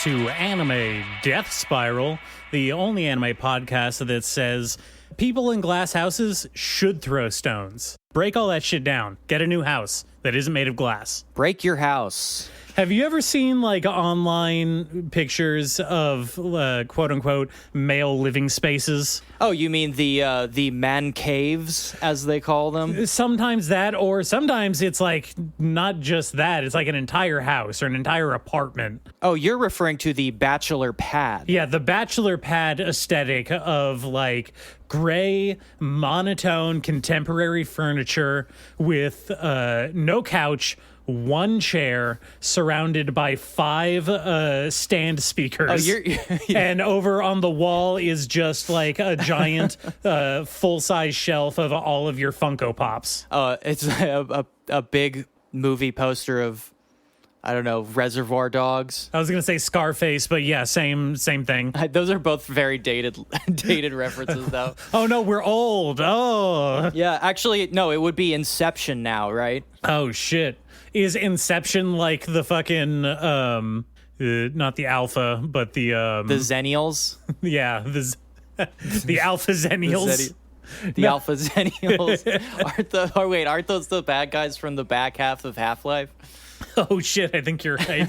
to Anime Death Spiral, the only anime podcast that says people in glass houses should throw stones. Break all that shit down. Get a new house that isn't made of glass. Break your house. Have you ever seen like online pictures of quote unquote male living spaces? Oh, you mean the man caves, as they call them? Sometimes that, or sometimes it's like not just that. It's like an entire house or an entire apartment. Oh, you're referring to the bachelor pad. Yeah, the bachelor pad aesthetic of like gray, monotone, contemporary furniture with no couch, one chair surrounded by 5 stand speakers. Oh, and over on the wall is just like a giant full-size shelf of all of your Funko Pops. It's a big movie poster of, I don't know, Reservoir Dogs. I was going to say Scarface, but yeah, same thing. Those are both very dated references, though. Oh, no, we're old. Oh. Yeah, actually, no, it would be Inception now, right? Oh, shit. Is Inception like the fucking, not the alpha, but the Zennials? Yeah, the alpha Zennials. The alpha Zennials. Aren't those the bad guys from the back half of Half-Life? Oh, shit, I think you're right.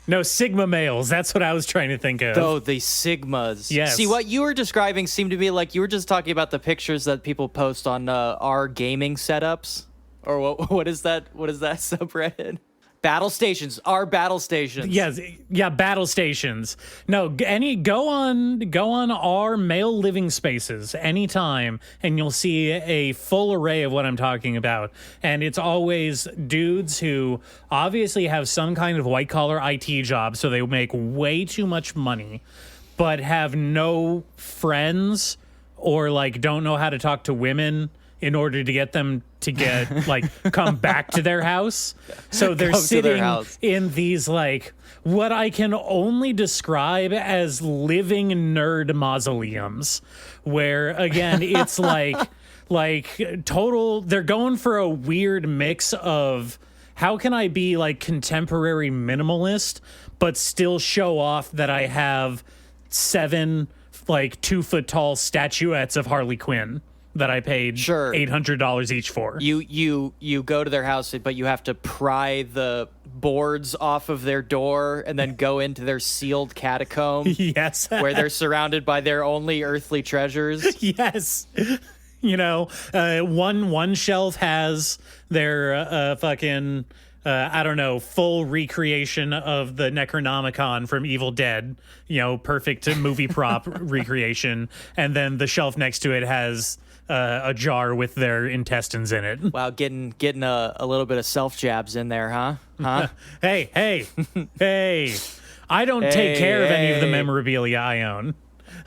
No, Sigma males. That's what I was trying to think of. Oh, the Sigmas. Yes. See, what you were describing seemed to be like you were just talking about the pictures that people post on our gaming setups. Or what is that? What is that subreddit? Battle stations. Our battle stations. Yes, yeah, battle stations. No, go on our male living spaces anytime, and you'll see a full array of what I'm talking about. And it's always dudes who obviously have some kind of white collar IT job, so they make way too much money, but have no friends or like don't know how to talk to women in order to get them to come back to their house. So they're sitting in these like what I can only describe as living nerd mausoleums, where again it's like total, they're going for a weird mix of how can I be like contemporary minimalist but still show off that I have 7 like 2-foot tall statuettes of Harley Quinn that I paid $800 each for. You go to their house, but you have to pry the boards off of their door and then go into their sealed catacomb. Yes. Where they're surrounded by their only earthly treasures. Yes. You know, one shelf has their fucking... I don't know, full recreation of the Necronomicon from Evil Dead, you know, perfect movie prop recreation. And then the shelf next to it has a jar with their intestines in it. Wow, getting a little bit of self-jabs in there, huh? Hey. I don't take care of any of the memorabilia I own.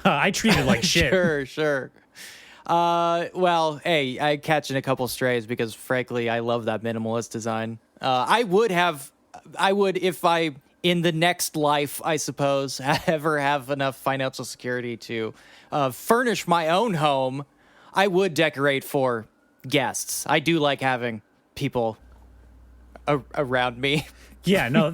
I treat it like shit. Sure. Well, hey, I catching a couple strays because, frankly, I love that minimalist design. I would if I, in the next life, I suppose, ever have enough financial security to furnish my own home, I would decorate for guests. I do like having people around me. Yeah, no,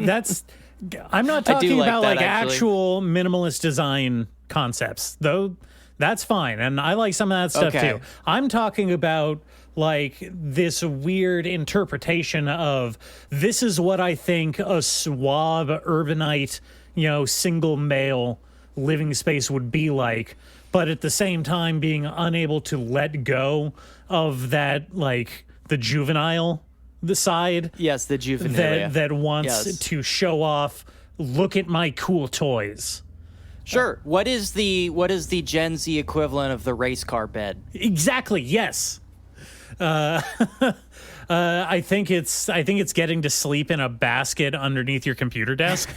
I'm not talking about like actually. Actual minimalist design concepts, though. That's fine, and I like some of that stuff too. I'm talking about like this weird interpretation of this is what I think a suave urbanite, you know, single male living space would be like, but at the same time being unable to let go of that, like the juvenile side. Yes, the juvenile that wants to show off. Look at my cool toys. Sure. What is the Gen Z equivalent of the race car bed? Exactly. Yes. I think it's getting to sleep in a basket underneath your computer desk.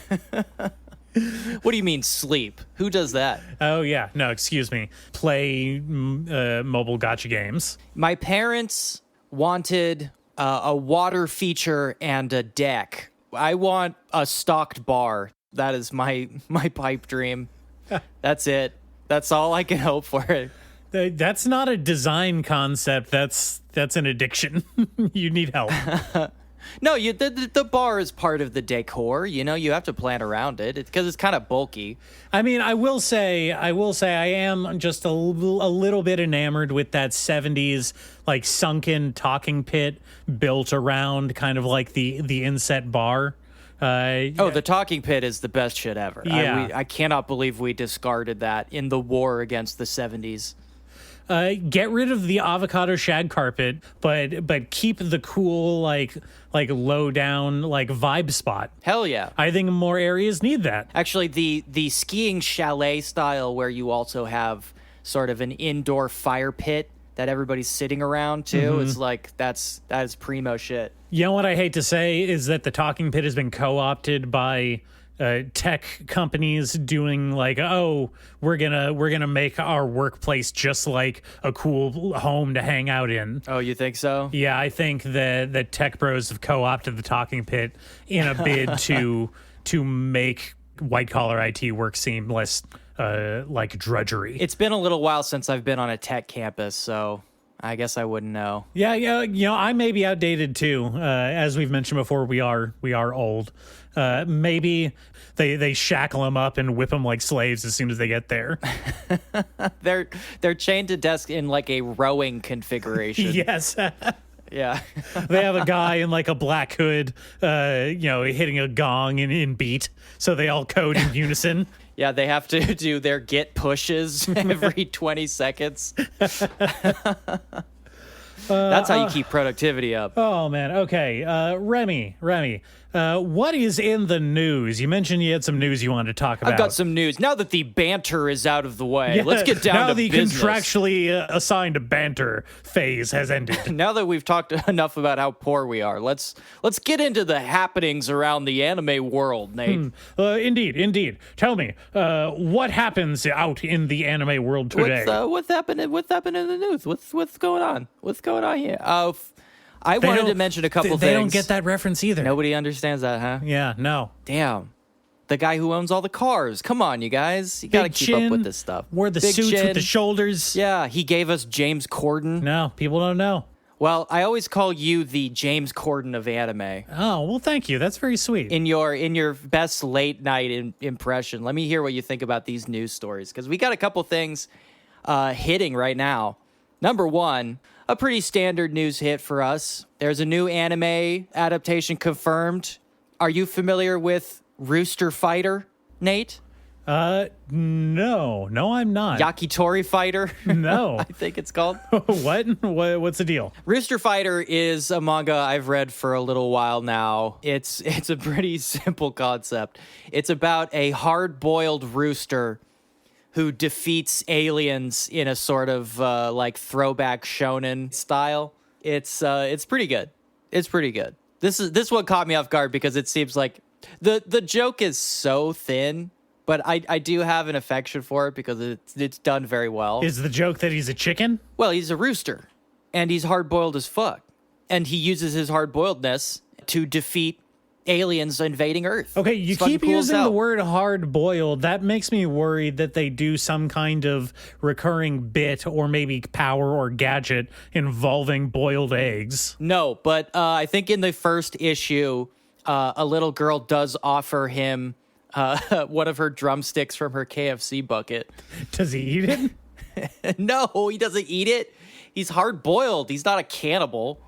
What do you mean sleep? Who does that? Oh yeah. No, excuse me. Play mobile gacha games. My parents wanted a water feature and a deck. I want a stocked bar. That is my pipe dream. That's it. That's all I can hope for. That's not a design concept. That's an addiction. You need help. No, the bar is part of the decor. You know, you have to plan around it because it's kind of bulky. I mean, I will say, I am just a little bit enamored with that 70s like sunken talking pit built around kind of like the inset bar. The talking pit is the best shit ever. Yeah. I cannot believe we discarded that in the war against the 70s. Get rid of the avocado shag carpet, but keep the cool like low down like vibe spot. Hell yeah. I think more areas need that. Actually, the skiing chalet style where you also have sort of an indoor fire pit that everybody's sitting around too. It's like that is primo shit. You know what I hate to say is that the talking pit has been co-opted by tech companies doing like, oh, we're gonna make our workplace just like a cool home to hang out in. Oh, you think so? Yeah, I think that the tech bros have co-opted the talking pit in a bid to make white collar IT work seem less like drudgery. It's been a little while since I've been on a tech campus, so I guess I wouldn't know. Yeah, you know, I may be outdated too. As we've mentioned before, we are old. Maybe they shackle them up and whip them like slaves as soon as they get there. They're chained to desk in like a rowing configuration. Yes. Yeah. They have a guy in like a black hood, hitting a gong in beat, so they all code in unison. Yeah, they have to do their git pushes every 20 seconds. That's how you keep productivity up. Oh, man. Okay. Remy, what is in the news? You mentioned you had some news you wanted to talk about. I've got some news. Now that the banter is out of the way, let's get down to business. Now the contractually assigned banter phase has ended. Now that we've talked enough about how poor we are, let's get into the happenings around the anime world, Nate. Indeed. Tell me, what happens out in the anime world today? What's happening? What's happening in the news? What's going on? What's going on here? I wanted to mention a couple things. They don't get that reference either. Nobody understands that, huh? Yeah, no. Damn. The guy who owns all the cars. Come on, you guys. You got to keep up with this stuff. Wear the Big suits chin. with the shoulders. Yeah, he gave us James Corden. No, people don't know. Well, I always call you the James Corden of anime. Oh, well, thank you. That's very sweet. In your best late night impression, let me hear what you think about these news stories, because we got a couple things hitting right now. Number one, a pretty standard news hit for us. There's a new anime adaptation confirmed. Are you familiar with Rooster Fighter, Nate? No, I'm not. Yakitori Fighter? No. I think it's called. What's the deal? Rooster Fighter is a manga I've read for a little while now. It's a pretty simple concept. It's about a hard-boiled rooster who defeats aliens in a sort of like throwback shonen style. It's pretty good. It's pretty good. This one caught me off guard because it seems like the joke is so thin, but I do have an affection for it because it's done very well. Is the joke that he's a chicken? Well, he's a rooster, and he's hard-boiled as fuck, and he uses his hard-boiledness to defeat aliens invading Earth. Okay, you keep using the word hard-boiled. That makes me worried that they do some kind of recurring bit or maybe power or gadget involving boiled eggs. No, but I think in the first issue, a little girl does offer him one of her drumsticks from her KFC bucket. Does he eat it? No, he doesn't eat it. He's hard-boiled. He's not a cannibal.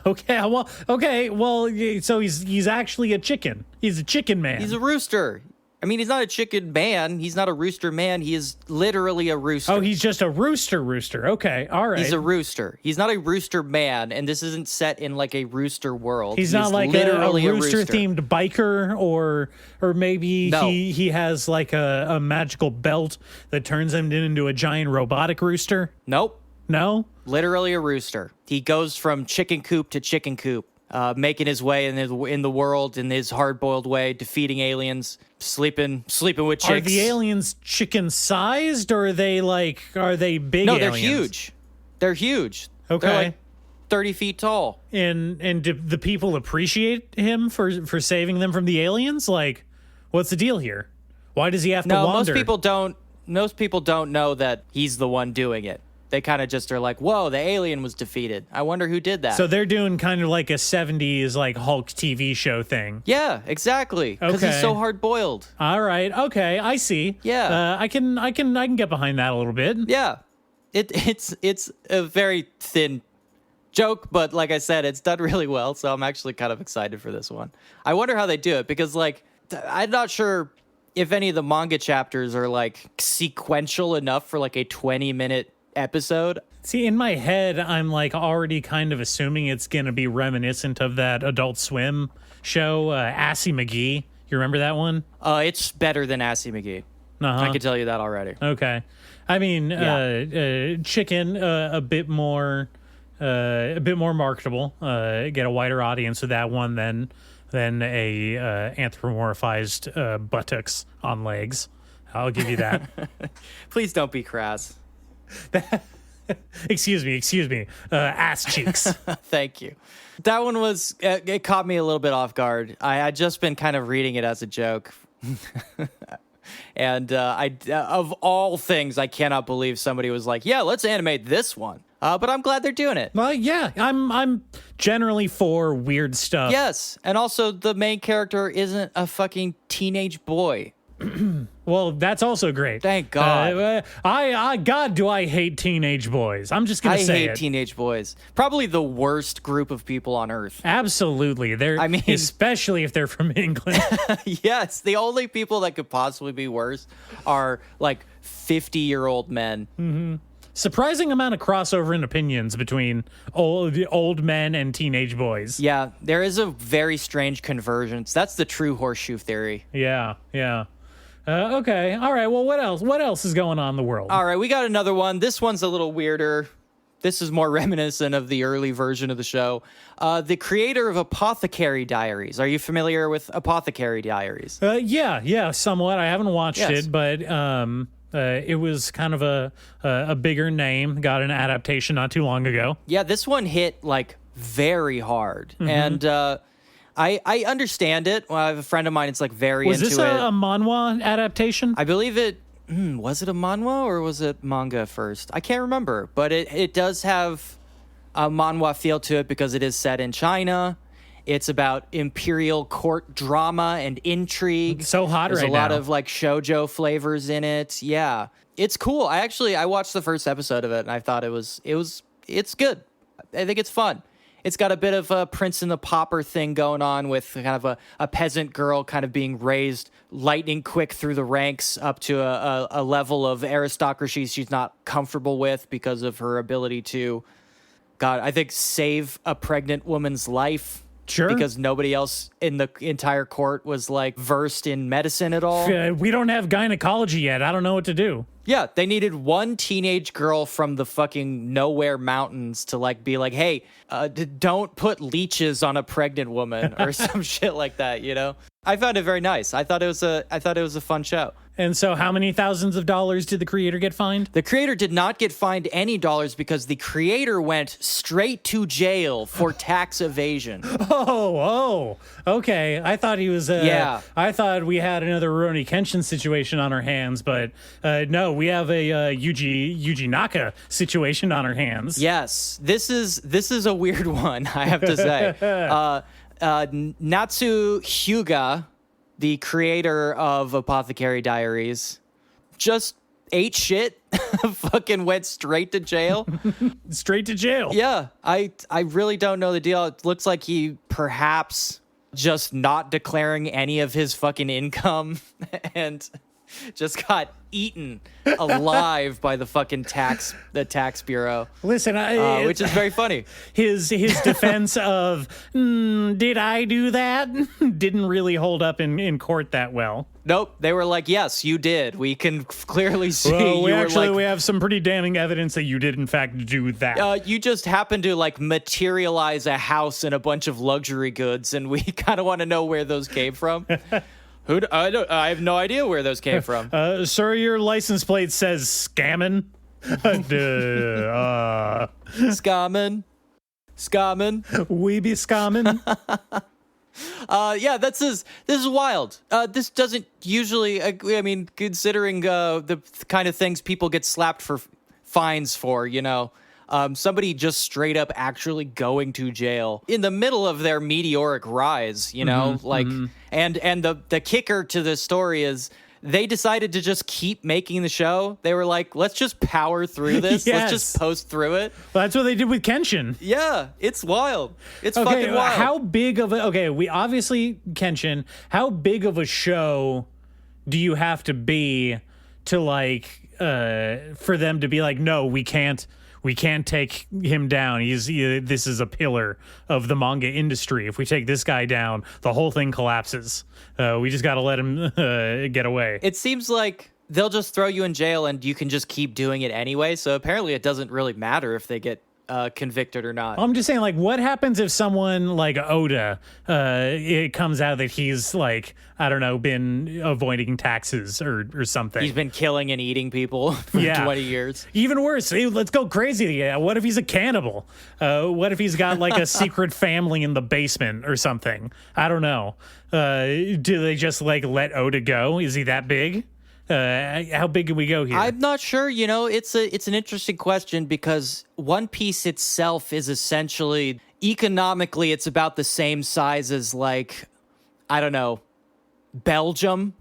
Okay, well, so he's actually a chicken. He's a chicken man. He's a rooster. I mean, he's not a chicken man. He's not a rooster man. He is literally a rooster. Oh, he's just a rooster. Okay, all right. He's a rooster. He's not a rooster man, and this isn't set in like a rooster world. He's not like literally a rooster-themed biker, or maybe he has like a magical belt that turns him into a giant robotic rooster. Nope. No? Literally a rooster. He goes from chicken coop to chicken coop, making his way in the world in his hard-boiled way, defeating aliens, sleeping with chicks. Are the aliens chicken-sized, or are they big No, aliens? they're huge. They're huge. Okay. They're like 30 feet tall. And do the people appreciate him for saving them from the aliens? Like, what's the deal here? Why does he have to wander? Most people don't know that he's the one doing it. They kind of just are like, whoa, the alien was defeated. I wonder who did that. So they're doing kind of like a 70s like Hulk TV show thing. Yeah, exactly. Because he's so hard boiled. All right. Okay, I see. Yeah. I can get behind that a little bit. Yeah. It's a very thin joke, but like I said, it's done really well, so I'm actually kind of excited for this one. I wonder how they do it, because like I'm not sure if any of the manga chapters are like sequential enough for like a 20-minute episode. See, in my head, I'm like already kind of assuming it's gonna be reminiscent of that Adult Swim show, Assy McGee. You remember that one? It's better than Assy McGee. I can tell you that already. Okay. I mean, Chicken, a bit more marketable. Get a wider audience with that one than a anthropomorphized buttocks on legs. I'll give you that. Please don't be crass. Excuse me. Ass cheeks. Thank you. That one was, it caught me a little bit off guard. I had just been kind of reading it as a joke. And of all things, I cannot believe somebody was like, yeah, let's animate this one. But I'm glad they're doing it. Well, yeah, I'm generally for weird stuff. Yes. And also the main character isn't a fucking teenage boy. Well, that's also great. Thank God. God, do I hate teenage boys. I'm just going to say it. I hate teenage boys. Probably the worst group of people on earth. Absolutely. Especially if they're from England. Yes. The only people that could possibly be worse are like 50-year-old men. Mm-hmm. Surprising amount of crossover in opinions between old men and teenage boys. Yeah. There is a very strange convergence. That's the true horseshoe theory. Yeah. Okay. All right. Well, what else? What else is going on in the world? All right. We got another one. This one's a little weirder. This is more reminiscent of the early version of the show. The creator of Apothecary Diaries. Are you familiar with Apothecary Diaries? Yeah, somewhat. I haven't watched it, but it was kind of a bigger name. Got an adaptation not too long ago. Yeah, this one hit like very hard, and I understand it. Well, I have a friend of mine. It's like very into it. Was this a manhwa adaptation? I believe it. Was it a manhwa or was it manga first? I can't remember, but it does have a manhwa feel to it because it is set in China. It's about imperial court drama and intrigue. It's so hot right now. There's a lot of like shoujo flavors in it. Yeah, it's cool. I watched the first episode of it and I thought it's good. I think it's fun. It's got a bit of a Prince and the Pauper thing going on with kind of a peasant girl kind of being raised lightning quick through the ranks up to a level of aristocracy she's not comfortable with because of her ability to, I think, save a pregnant woman's life. Sure. Because nobody else in the entire court was like versed in medicine at all. We don't have gynecology yet. I don't know what to do. Yeah, they needed one teenage girl from the fucking nowhere mountains to like be like, hey, don't put leeches on a pregnant woman or some shit like that, you know? I found it very nice. I thought it was a fun show. And so how many thousands of dollars did the creator get fined? The creator did not get fined any dollars because the creator went straight to jail for tax evasion. Oh, okay. I thought he was I thought we had another Rurouni Kenshin situation on our hands, but no, we have a Yuji Naka situation on our hands. Yes. This is a weird one, I have to say. Natsu Hyuga, the creator of Apothecary Diaries, just ate shit, fucking went straight to jail. Straight to jail. Yeah, I really don't know the deal. It looks like he perhaps just not declaring any of his fucking income and just got eaten alive by the fucking tax bureau. Listen, which is very funny. His defense of did I do that didn't really hold up in court that well. Nope, they were like, yes, you did. We can clearly see. Well, we have some pretty damning evidence that you did in fact do that. You just happened to like materialize a house and a bunch of luxury goods, and we kind of want to know where those came from. I have no idea where those came from. Sir, your license plate says scammin'. Scamming. We be scamming. Yeah, this is wild. This doesn't usually, I mean, considering the kind of things people get slapped for fines for, somebody just straight up actually going to jail in the middle of their meteoric rise, and the kicker to this story is they decided to just keep making the show. They were like, let's just power through this. Yes. Let's just post through it. Well, that's what they did with Kenshin. Yeah, it's wild. It's Okay, fucking wild. how big of a... Okay, we obviously... Kenshin, how big of a show do you have to be to, for them to be like, no, we can't take him down. This is a pillar of the manga industry. If we take this guy down, the whole thing collapses. We just got to let him get away. It seems like they'll just throw you in jail and you can just keep doing it anyway. So apparently it doesn't really matter if they get convicted or not. I'm just saying, what happens if someone like Oda, it comes out that he's been avoiding taxes or something. He's been killing and eating people for 20 years. Even worse, let's go crazy. Yeah, what if he's a cannibal? What if he's got a secret family in the basement or something? I don't know. Do they just let Oda go? Is he that big? How big can we go here? I'm not sure. It's an interesting question because One Piece itself is essentially economically, it's about the same size as Belgium.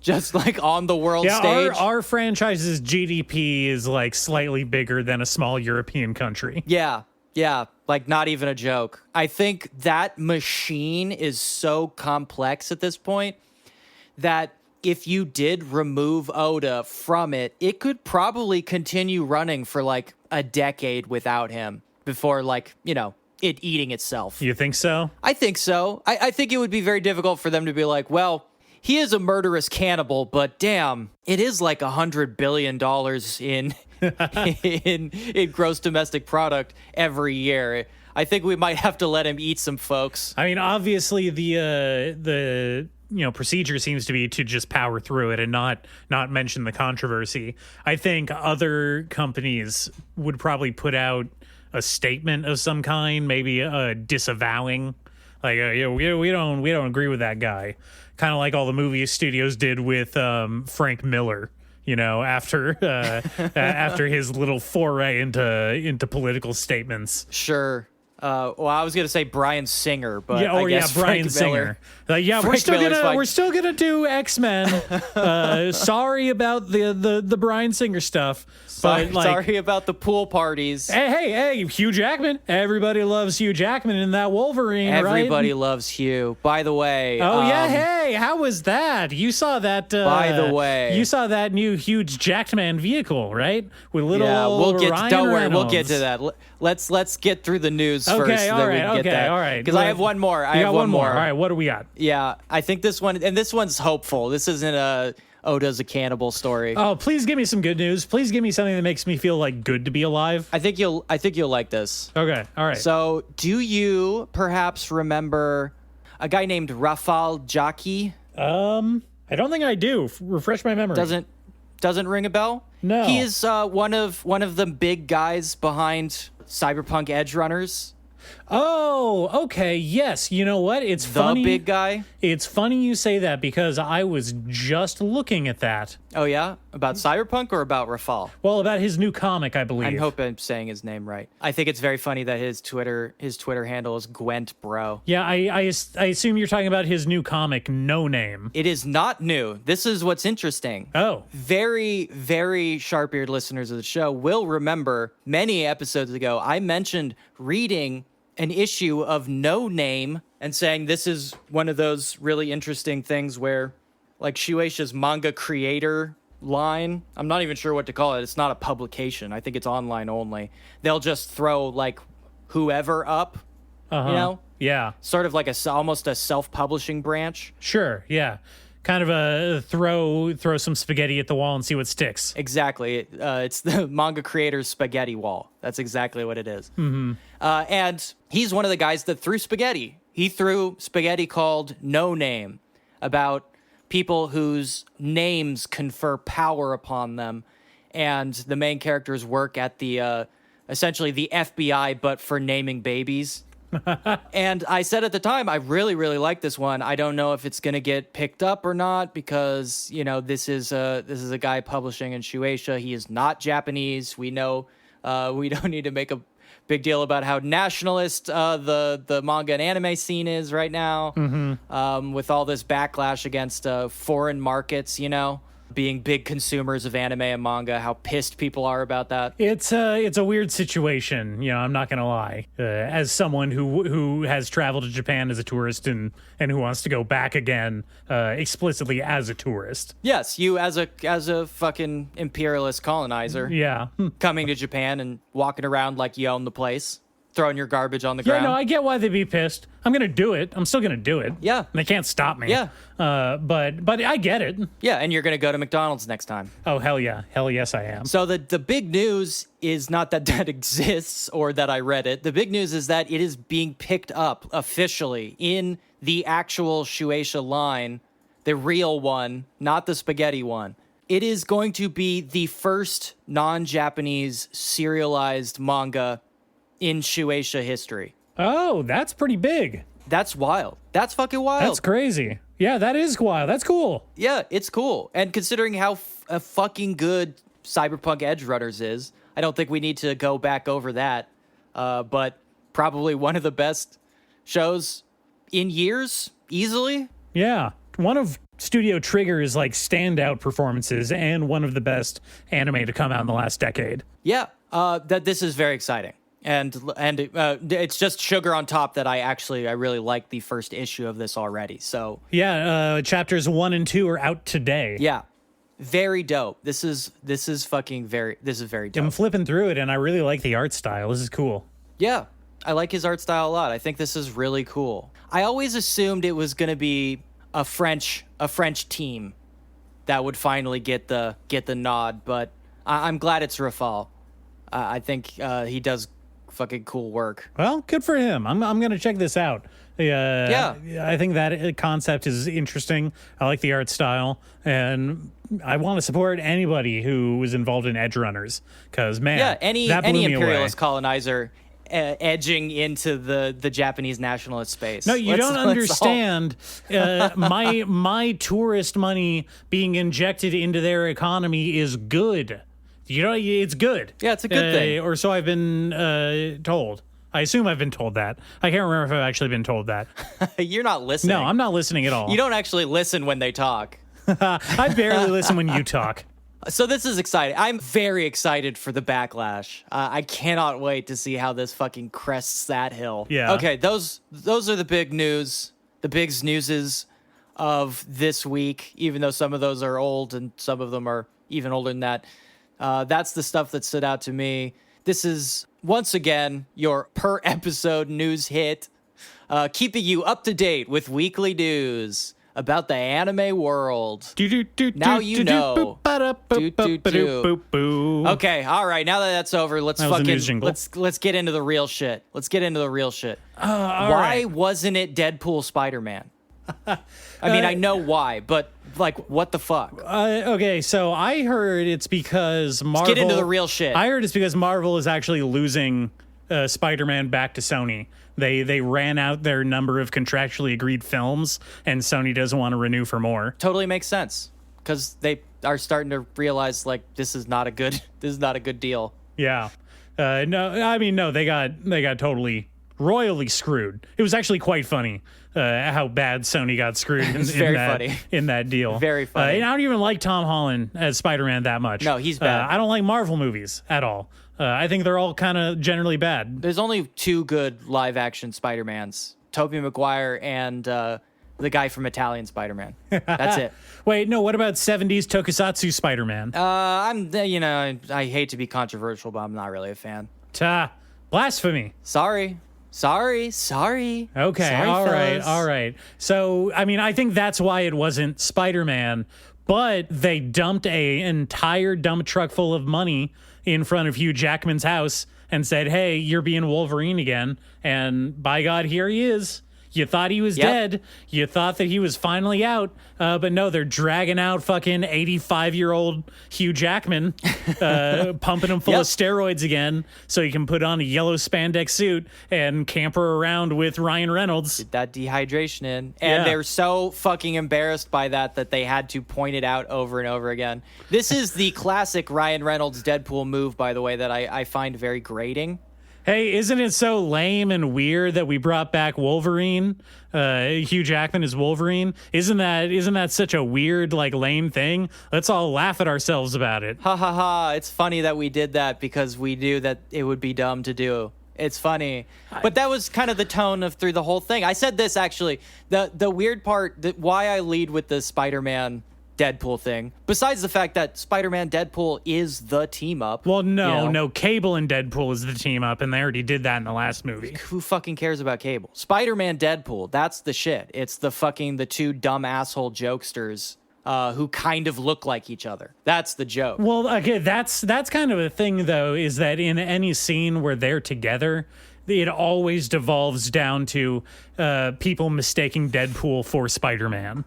Just on the world stage. Our franchise's GDP is slightly bigger than a small European country. Yeah, not even a joke. I think that machine is so complex at this point that if you did remove Oda from it, it could probably continue running for a decade without him before it eating itself. You think so? I think so. I think it would be very difficult for them to be like, well, he is a murderous cannibal, but damn, it is $100 billion in gross domestic product every year. I think we might have to let him eat some folks. I mean, obviously the procedure seems to be to just power through it and not mention the controversy. I think other companies would probably put out a statement of some kind, maybe disavowing, we don't agree with that guy. Kind of like all the movie studios did with Frank Miller. After his little foray into political statements. Sure. Well, I was gonna say Bryan Singer, but I guess Bryan Singer. We're still gonna do X-Men. Sorry about the Bryan Singer stuff. Sorry about the pool parties. Hey, Hugh Jackman. Everybody loves Hugh Jackman in that Wolverine, Everybody right? loves Hugh. By the way. Hey, how was that? You saw that? By the way, you saw that new huge Jackman vehicle, right? With little Ryan don't worry, Reynolds. we'll get to that. Let's get through the news first. Okay, all right. Because I have one more. I have one more. All right, what do we got? Yeah, I think this one's hopeful. This isn't a Oda's a cannibal story. Oh, please give me some good news. Please give me something that makes me feel good to be alive. I think you'll like this. Okay, all right. So, do you perhaps remember a guy named Rafal Jaki? I don't think I do. Refresh my memory. Doesn't ring a bell? No. He is one of the big guys behind Cyberpunk Edge Runners. Oh, okay. Yes. You know what? It's funny. The big guy? It's funny you say that because I was just looking at that. Oh, yeah? About Cyberpunk or about Rafal? Well, about his new comic, I believe. I hope I'm saying his name right. I think it's very funny that his Twitter handle is Gwent Bro. Yeah, I assume you're talking about his new comic, No Name. It is not new. This is what's interesting. Oh. Very, very sharp-eared listeners of the show will remember many episodes ago, I mentioned reading an issue of No Name and saying this is one of those really interesting things where Shueisha's manga creator line, I'm not even sure what to call it. It's not a publication. I think it's online only. They'll just throw whoever up, Yeah. Sort of almost a self-publishing branch. Sure, yeah. Kind of a throw some spaghetti at the wall and see what sticks. Exactly. It's the manga creator's spaghetti wall. That's exactly what it is. Mm-hmm. And he's one of the guys that threw spaghetti. He threw spaghetti called No Name about people whose names confer power upon them. And the main characters work at the essentially the FBI, but for naming babies. And I said at the time, I really, really like this one. I don't know if it's going to get picked up or not because, you know, this is a guy publishing in Shueisha. He is not Japanese. We know we don't need to make a big deal about how nationalist the manga and anime scene is right now, with all this backlash against foreign markets, you know, being big consumers of anime and manga, how pissed people are about that. It's a weird situation, you know, I'm not gonna lie. As someone who has traveled to Japan as a tourist and who wants to go back again explicitly as a tourist. Yes, you as a fucking imperialist colonizer, Yeah. coming to Japan and walking around like you own the place, throwing your garbage on the Yeah, ground. no, I get why they'd be pissed. I'm gonna do it. I'm still gonna do it. Yeah. They can't stop me. Yeah. But I get it. Yeah, and you're gonna go to McDonald's next time. Oh, hell yeah. Hell yes, I am. So the big news is not that that exists or that I read it. The big news is that it is being picked up officially in the actual Shueisha line, the real one, not the spaghetti one. It is going to be the first non-Japanese serialized manga in Shueisha history. Oh, that's pretty big. That's wild. That's fucking wild. That's crazy. Yeah, that is wild. That's cool. Yeah, it's cool. And considering how fucking good Cyberpunk Edge Runners is, I don't think we need to go back over that. But probably one of the best shows in years, easily. Yeah. One of Studio Trigger's like standout performances and one of the best anime to come out in the last decade. Yeah, that this is very exciting. And it's just sugar on top that I really like the first issue of this already. So Yeah, chapters 1 and 2 are out today. yeah, very dope. This is very dope. I'm flipping through it and I really like the art style. This is cool. Yeah, I like his art style a lot. I think this is really cool. I always assumed it was going to be a French team that would finally get the nod, but I'm glad it's Rafal. I think he does fucking cool work. Well, good for him. I'm going to check this out. Yeah, I think that concept is interesting. I like the art style, and I want to support anybody who was involved in Edge Runners because, man, Yeah, any that blew me imperialist away. colonizer edging into the Japanese nationalist space. No, you Let's- don't let's all- understand. My tourist money being injected into their economy is good. You know, it's good. Yeah, it's a good thing. Or so I've been told. I assume I've been told that. I can't remember if I've actually been told that. You're not listening. No, I'm not listening at all. You don't actually listen when they talk. I barely listen when you talk. So this is exciting. I'm very excited for the backlash. I cannot wait to see how this fucking crests that hill. Yeah. Okay, those are the big news, the big snoozes of this week, even though some of those are old and some of them are even older than that. That's the stuff that stood out to me. This is, once again, your per episode news hit, keeping you up to date with weekly news about the anime world. Now you know. Okay, all right. Now that that's over, let's That was a news jingle. let's get into the real shit. Why wasn't it Deadpool Spider-Man? I mean, I know why, but like, what the fuck? Okay, so I heard it's because Marvel... get into the real shit. I heard it's because Marvel is actually losing Spider-Man back to Sony. They ran out their number of contractually agreed films, and Sony doesn't want to renew for more. Totally makes sense because they are starting to realize like this is not a good deal. Yeah. No, they got totally royally screwed. It was actually quite funny how bad Sony got screwed funny. in that deal. Very funny. I don't even like Tom Holland as Spider-Man that much. No, he's bad. I don't like Marvel movies at all. I think they're all kind of generally bad. There's only two good live action Spider-Mans, Tobey Maguire and the guy from Italian Spider-Man. That's it. Wait, no, what about 70s Tokusatsu Spider-Man? I hate to be controversial, but I'm not really a fan. Blasphemy. Sorry. Okay, Sorry, all fellas. right. So, I mean, I think that's why it wasn't Spider-Man, but they dumped an entire dump truck full of money in front of Hugh Jackman's house and said, hey, you're being Wolverine again. And by God, here he is. You thought he was dead. You thought that he was finally out. But no, they're dragging out fucking 85-year-old Hugh Jackman, pumping him full of steroids again so he can put on a yellow spandex suit and camper around with Ryan Reynolds. Get that dehydration in. And they're so fucking embarrassed by that they had to point it out over and over again. This is the classic Ryan Reynolds Deadpool move, by the way, that I find very grating. Hey, isn't it so lame and weird that we brought back Wolverine? Hugh Jackman is Wolverine. Isn't that such a weird, like, lame thing? Let's all laugh at ourselves about it. Ha ha ha. It's funny that we did that because we knew that it would be dumb to do. It's funny. But that was kind of the tone of through the whole thing. I said this, actually. The weird part, why I lead with the Spider-Man Deadpool thing, besides the fact that Spider-Man Deadpool is the team up. Well, no, Cable and Deadpool is the team up, and they already did that in the last movie. Who fucking cares about Cable? Spider-Man Deadpool, that's the shit. It's the two dumb asshole jokesters who kind of look like each other. That's the joke. Well, okay, that's kind of a thing, though, is that in any scene where they're together, it always devolves down to people mistaking Deadpool for Spider-Man.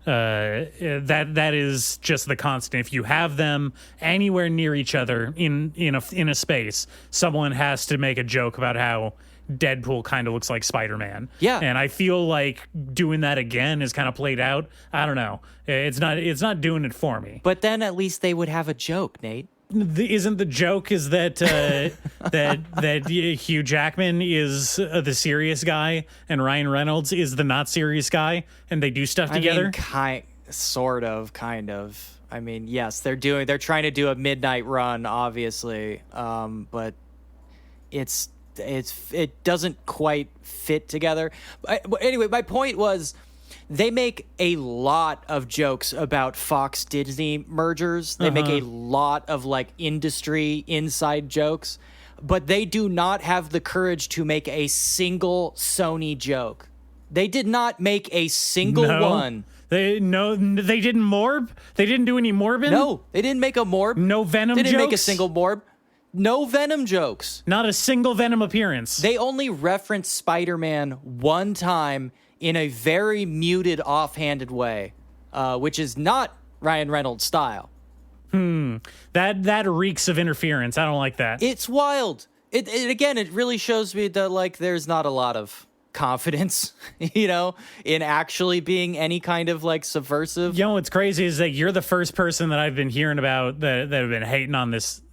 That is just the constant. If you have them anywhere near each other in a space, someone has to make a joke about how Deadpool kind of looks like Spider-Man. Yeah. And I feel like doing that again is kind of played out. I don't know. It's not doing it for me. But then at least they would have a joke, Nate. Isn't the joke is that that Hugh Jackman is the serious guy and Ryan Reynolds is the not serious guy, and they do stuff together? Kind of. I mean, yes, they're trying to do a midnight run, obviously, but it doesn't quite fit together. Anyway, my point was, they make a lot of jokes about Fox Disney mergers. They make a lot of like industry inside jokes, but they do not have the courage to make a single Sony joke. They did not make a single one. They didn't Morb? They didn't do any Morbin? No, they didn't make a Morb. No Venom jokes? They didn't jokes? make a single Morb. No Venom jokes. Not a single Venom appearance. They only referenced Spider-Man one time in a very muted, offhanded way, which is not Ryan Reynolds' style. That reeks of interference. I don't like that. It's wild. It really shows me that, like, there's not a lot of confidence, in actually being any kind of, like, subversive. You know what's crazy is that you're the first person that I've been hearing about that have been hating on this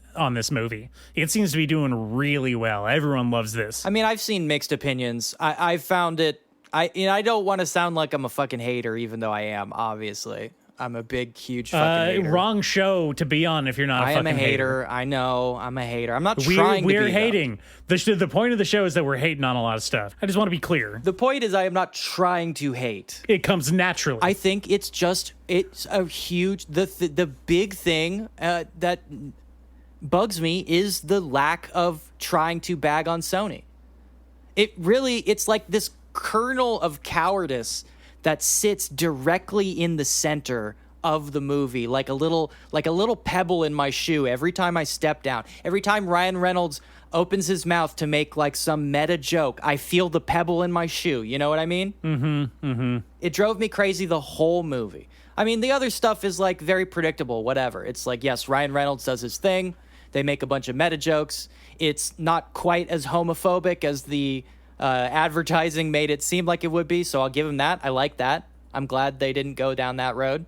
movie. It seems to be doing really well. Everyone loves this. I mean, I've seen mixed opinions. I found it. I don't want to sound like I'm a fucking hater, even though I am, obviously. I'm a big, huge fucking hater. Wrong show to be on if you're not a fucking hater. I am a hater. I know. I'm a hater. I'm not trying to be. We're hating. The point of the show is that we're hating on a lot of stuff. I just want to be clear. The point is I am not trying to hate. It comes naturally. I think it's a huge... The big thing that bugs me is the lack of trying to bag on Sony. It's like this kernel of cowardice that sits directly in the center of the movie, like a little pebble in my shoe every time I step down. Every time Ryan Reynolds opens his mouth to make like some meta joke, I feel the pebble in my shoe. You know what I mean? It drove me crazy the whole movie. I mean, the other stuff is like very predictable, whatever. It's like, yes, Ryan Reynolds does his thing. They make a bunch of meta jokes. It's not quite as homophobic as the advertising made it seem like it would be, so I'll give him that. I like that. I'm glad they didn't go down that road.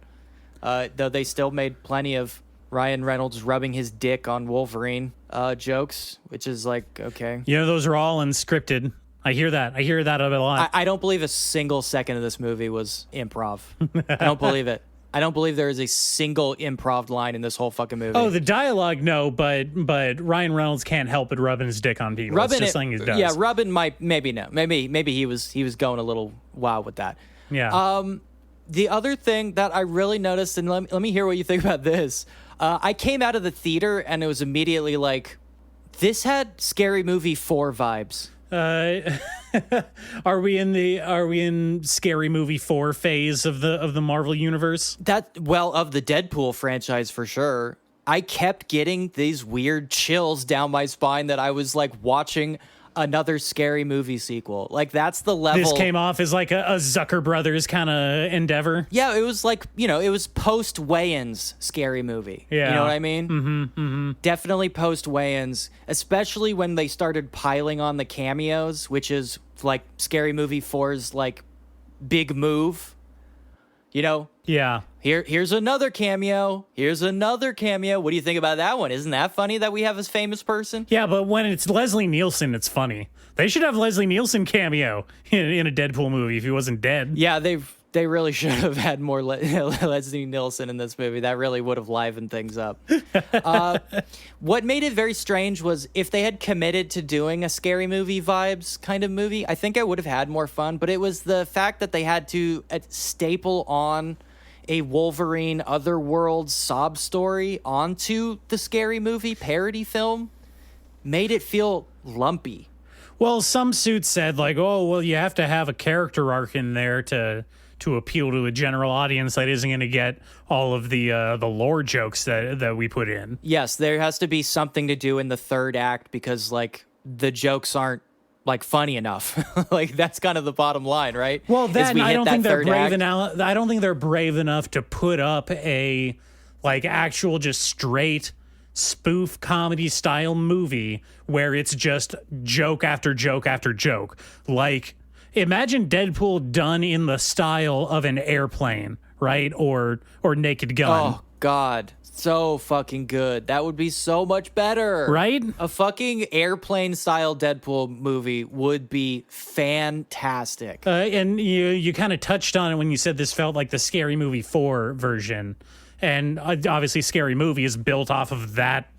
Though they still made plenty of Ryan Reynolds rubbing his dick on Wolverine jokes, which is like, okay. Those are all unscripted. I hear that a lot. I don't believe a single second of this movie was improv. I don't believe it. I don't believe there is a single improv line in this whole fucking movie. Oh, the dialogue, no, but Ryan Reynolds can't help but rubbing his dick on people. It's just something he does. Yeah, rubbing maybe no. Maybe he was going a little wild with that. Yeah. The other thing that I really noticed, and let me hear what you think about this. I came out of the theater and it was immediately like, this had Scary Movie 4 vibes. Are we in Scary Movie 4 phase of the Marvel universe? Of the Deadpool franchise for sure. I kept getting these weird chills down my spine that I was like watching another Scary Movie sequel. Like, that's the level. This came off as like a Zucker Brothers kind of endeavor. Yeah, it was like, it was post Wayans Scary Movie. Yeah. You know what I mean? Mm-hmm. Definitely post Wayans, especially when they started piling on the cameos, which is like Scary Movie 4's like big move. Yeah. Here's another cameo. Here's another cameo. What do you think about that one? Isn't that funny that we have this famous person? Yeah, but when it's Leslie Nielsen, it's funny. They should have Leslie Nielsen cameo in a Deadpool movie if he wasn't dead. Yeah, they really should have had more Leslie Nielsen in this movie. That really would have livened things up. What made it very strange was if they had committed to doing a Scary Movie vibes kind of movie, I think I would have had more fun. But it was the fact that they had to staple on a Wolverine Otherworld sob story onto the Scary Movie parody film made it feel lumpy. Well, some suits said like, oh, well, you have to have a character arc in there to appeal to a general audience that isn't going to get all of the lore jokes that we put in. Yes, there has to be something to do in the third act because like the jokes aren't like funny enough. Like that's kind of the bottom line, right? Well, I don't think they're brave enough. I don't think they're brave enough to put up a like actual just straight spoof comedy style movie where it's just joke after joke after joke. Like imagine Deadpool done in the style of an Airplane, right? Or Naked Gun. Oh God. So fucking good. That would be so much better. Right? A fucking Airplane style Deadpool movie would be fantastic. And you kind of touched on it when you said this felt like the Scary Movie 4 version. And obviously Scary Movie is built off of that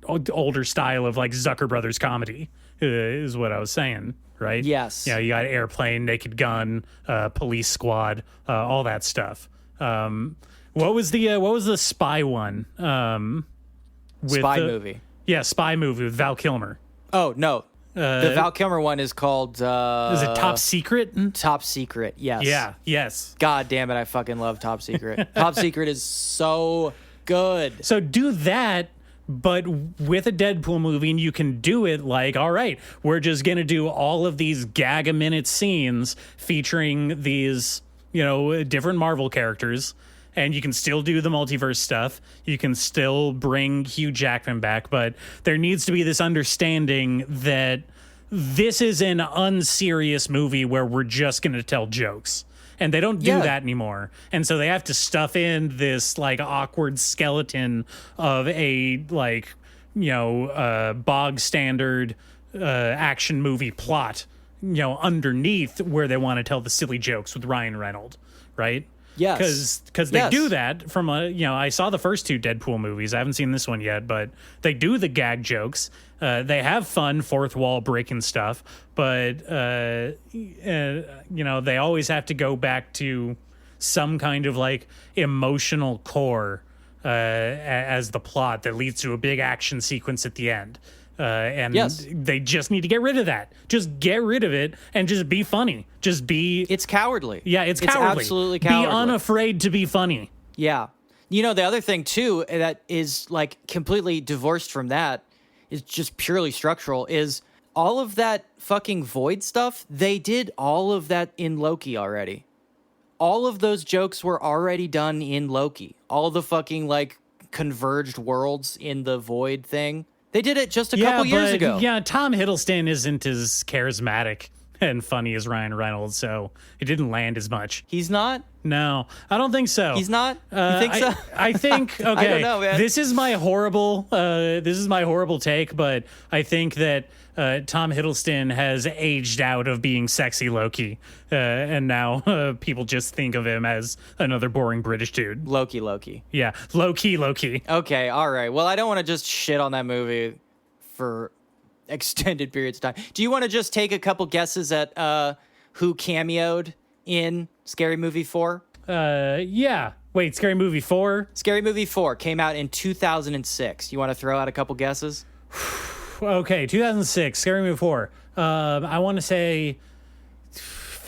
older style of like Zucker Brothers comedy, is what I was saying, right? Yes. You got Airplane, Naked Gun, Police Squad, all that stuff. What was the spy one? Spy movie. Yeah, spy movie with Val Kilmer. Oh, no. The Val Kilmer one is called... is it Top Secret? Top Secret, yes. Yeah, yes. God damn it, I fucking love Top Secret. Top Secret is so good. So do that, but with a Deadpool movie, and you can do it like, all right, we're just going to do all of these gag-a-minute scenes featuring these, different Marvel characters. And you can still do the multiverse stuff. You can still bring Hugh Jackman back. But there needs to be this understanding that this is an unserious movie where we're just going to tell jokes. And they don't do that anymore. And so they have to stuff in this like awkward skeleton of a bog standard action movie plot, underneath where they want to tell the silly jokes with Ryan Reynolds, right? Yes. Because they do that from I saw the first two Deadpool movies. I haven't seen this one yet, but they do the gag jokes. They have fun fourth wall breaking stuff, but they always have to go back to some kind of like emotional core as the plot that leads to a big action sequence at the end. They just need to get rid of that. Just get rid of it and just be funny. It's cowardly. Yeah, it's cowardly. Absolutely cowardly. Be unafraid to be funny. Yeah. The other thing too that is like completely divorced from that is just purely structural is all of that fucking Void stuff. They did all of that in Loki already. All of those jokes were already done in Loki. All the fucking like converged worlds in the Void thing. They did it just a couple years ago. Yeah, Tom Hiddleston isn't as charismatic and funny as Ryan Reynolds, so it didn't land as much. He's not? No, I don't think so. He's not? You think so? I think, okay, I don't know, man. This is my horrible take, but I think that Tom Hiddleston has aged out of being sexy Loki, and now people just think of him as another boring British dude. Loki. Yeah, Loki. Okay, all right. Well, I don't want to just shit on that movie for extended periods of time. Do you want to just take a couple guesses at who cameoed in Scary Movie 4? Yeah. Wait, Scary Movie 4? Scary Movie 4 came out in 2006. You want to throw out a couple guesses? Okay, 2006, Scary Movie 4. I want to say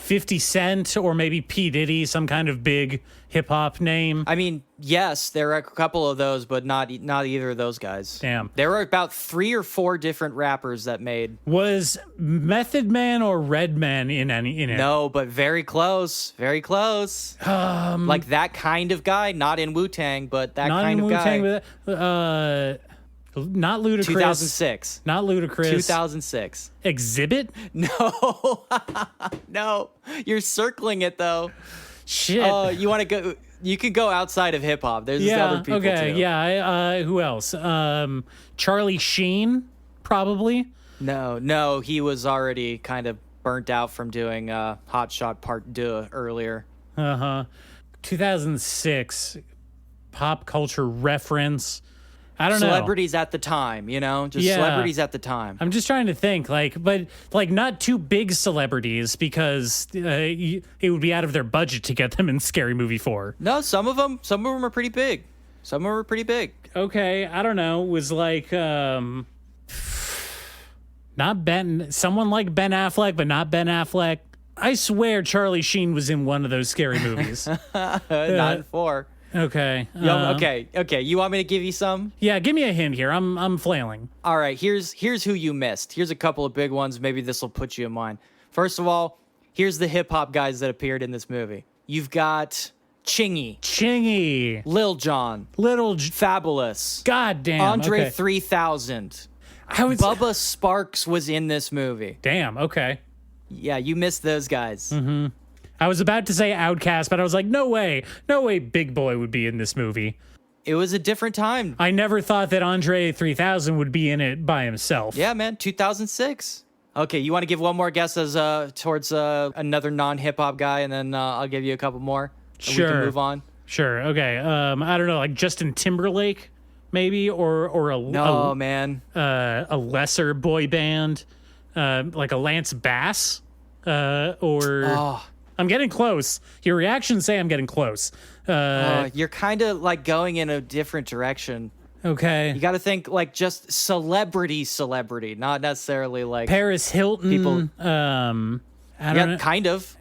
50 Cent or maybe P. Diddy, some kind of big hip hop name? I mean, yes, there are a couple of those, but not either of those guys. Damn. There were about 3 or 4 different rappers that made. Was Method Man or Redman in it? No, but very close. Very close. Like that kind of guy, not in Wu-Tang, but that Not kind in of Wu-Tang, guy. but not Ludacris. 2006. Not Ludacris. 2006. Exhibit? No. No. You're circling it though. Shit. You want to go? You can go outside of hip hop. There's other people okay, too. yeah. Who else? Charlie Sheen, probably. No, he was already kind of burnt out from doing Hot Shot Part 2 earlier. 2006 pop culture reference. I don't know. Celebrities at the time, just celebrities at the time. I'm just trying to think, but not too big celebrities because it would be out of their budget to get them in Scary Movie 4. No, some of them are pretty big. Some of them are pretty big. Okay, I don't know. Was not Ben, someone like Ben Affleck, but not Ben Affleck. I swear Charlie Sheen was in one of those Scary movies. Not in 4. Okay. Okay. You want me to give you some? Yeah, give me a hint here. I'm flailing. All right. Here's who you missed. Here's a couple of big ones. Maybe this will put you in mind. First of all, here's the hip hop guys that appeared in this movie. You've got Chingy, Lil Jon, Fabulous, goddamn, Andre okay. 3000. Bubba Sparks was in this movie. Damn. Okay. Yeah, you missed those guys. Mm-hmm. I was about to say Outkast, but I was like, no way Big Boy would be in this movie. It was a different time. I never thought that Andre 3000 would be in it by himself. Yeah, man, 2006. Okay, you want to give one more guess as towards another non-hip-hop guy, and then I'll give you a couple more. Sure. We can move on. Sure, okay. I don't know, like Justin Timberlake, maybe, or a lesser boy band, like a Lance Bass, or... I'm getting close. Your reactions say I'm getting close. You're kind of like going in a different direction. Okay. You got to think like just celebrity, not necessarily like Paris Hilton. People. I don't know. Kind of.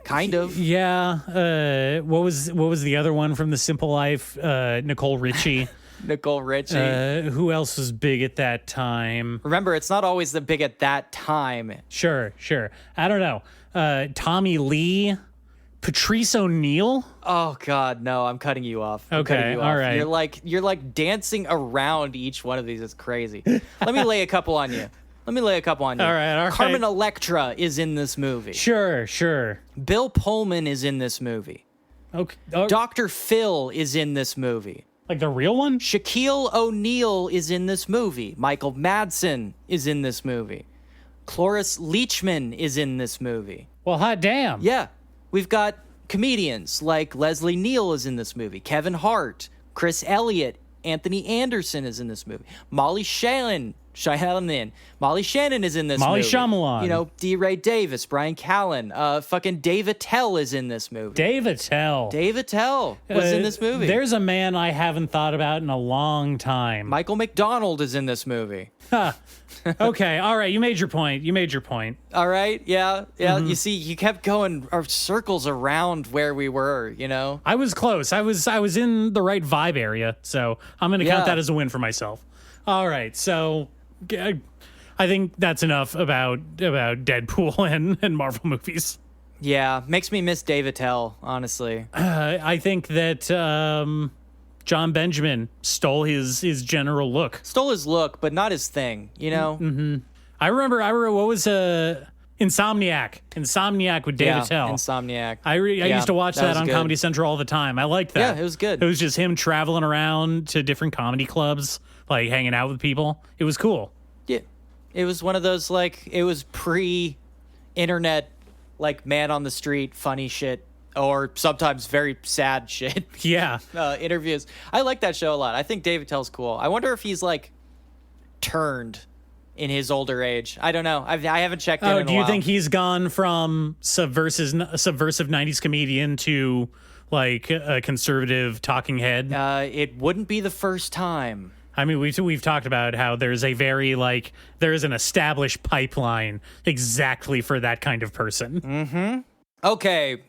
Yeah. What was the other one from The Simple Life? Nicole Richie. Nicole Richie. Who else was big at that time? Remember, it's not always the big at that time. Sure. I don't know. Tommy Lee. Patrice O'Neal? Oh God, no! I'm cutting you off. All right. You're like dancing around each one of these. It's crazy. Let me lay a couple on you. All right. Carmen Electra is in this movie. Sure. Bill Pullman is in this movie. Okay. Dr. Phil is in this movie. Like the real one? Shaquille O'Neal is in this movie. Michael Madsen is in this movie. Cloris Leachman is in this movie. Well, hot damn. Yeah. We've got comedians like Leslie Neal is in this movie. Kevin Hart, Chris Elliott, Anthony Anderson is in this movie. Molly Shannon is in this movie. Molly Shyamalan. D. Ray Davis, Brian Callen, fucking Dave Attell is in this movie. Dave Attell was in this movie. There's a man I haven't thought about in a long time. Michael McDonald is in this movie. Okay, all right, you made your point. All right, yeah. Mm-hmm. You see, you kept going circles around where we were, I was close. I was in the right vibe area, so I'm going to count that as a win for myself. All right, so I think that's enough about Deadpool and Marvel movies. Yeah, makes me miss Dave Attell, honestly. I think that John Benjamin stole his general look. Stole his look, but not his thing, Mm-hmm. I remember what was Insomniac with Dave Attell. Insomniac. I used to watch that on Comedy Central all the time. I liked that. Yeah, it was good. It was just him traveling around to different comedy clubs, like hanging out with people. It was cool. Yeah. It was one of those, like, it was pre-internet, like, man on the street, funny shit, or sometimes very sad shit. Yeah. Interviews. I like that show a lot. I think Dave Attell's cool. I wonder if he's, like, turned in his older age. I don't know. I haven't checked in a while. Do you think he's gone from subversive 90s comedian to, like, a conservative talking head? It wouldn't be the first time. I mean, we've talked about how there's there is an established pipeline exactly for that kind of person. Mm-hmm. Okay,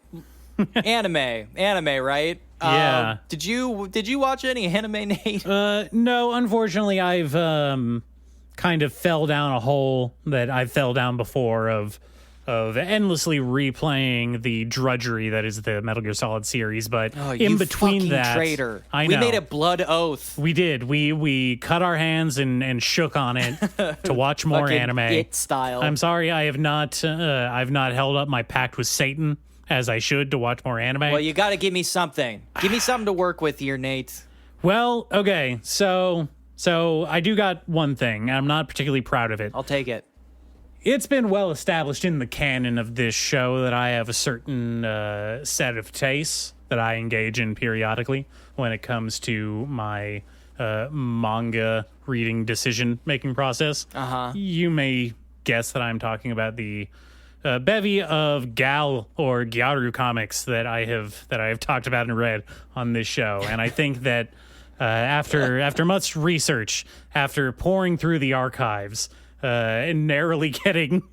anime, right? Yeah. Did you watch any anime, Nate? No, unfortunately, I've kind of fell down a hole that I fell down before of endlessly replaying the drudgery that is the Metal Gear Solid series. But in between that, traitor. I know We made a blood oath. we did. We cut our hands and shook on it to watch more Fucking anime. It style. I'm sorry, I've not held up my pact with Satan as I should to watch more anime. Well, you got to give me something. Give me something to work with here, Nate. Well, okay, so I do got one thing. I'm not particularly proud of it. I'll take it. It's been well established in the canon of this show that I have a certain set of tastes that I engage in periodically when it comes to my manga reading decision-making process. Uh-huh. You may guess that I'm talking about the bevy of gal or gyaru comics that I have talked about and read on this show, and I think that after much research, after pouring through the archives, and avoiding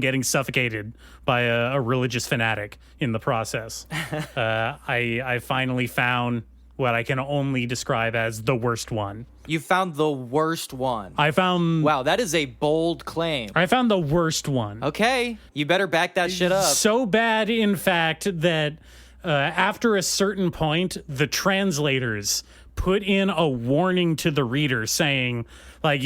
getting suffocated by a religious fanatic in the process, I finally found what I can only describe as the worst one. You found the worst one. Wow, that is a bold claim. I found the worst one. Okay, you better back that shit up. So bad, in fact, that after a certain point, the translators put in a warning to the reader saying, like,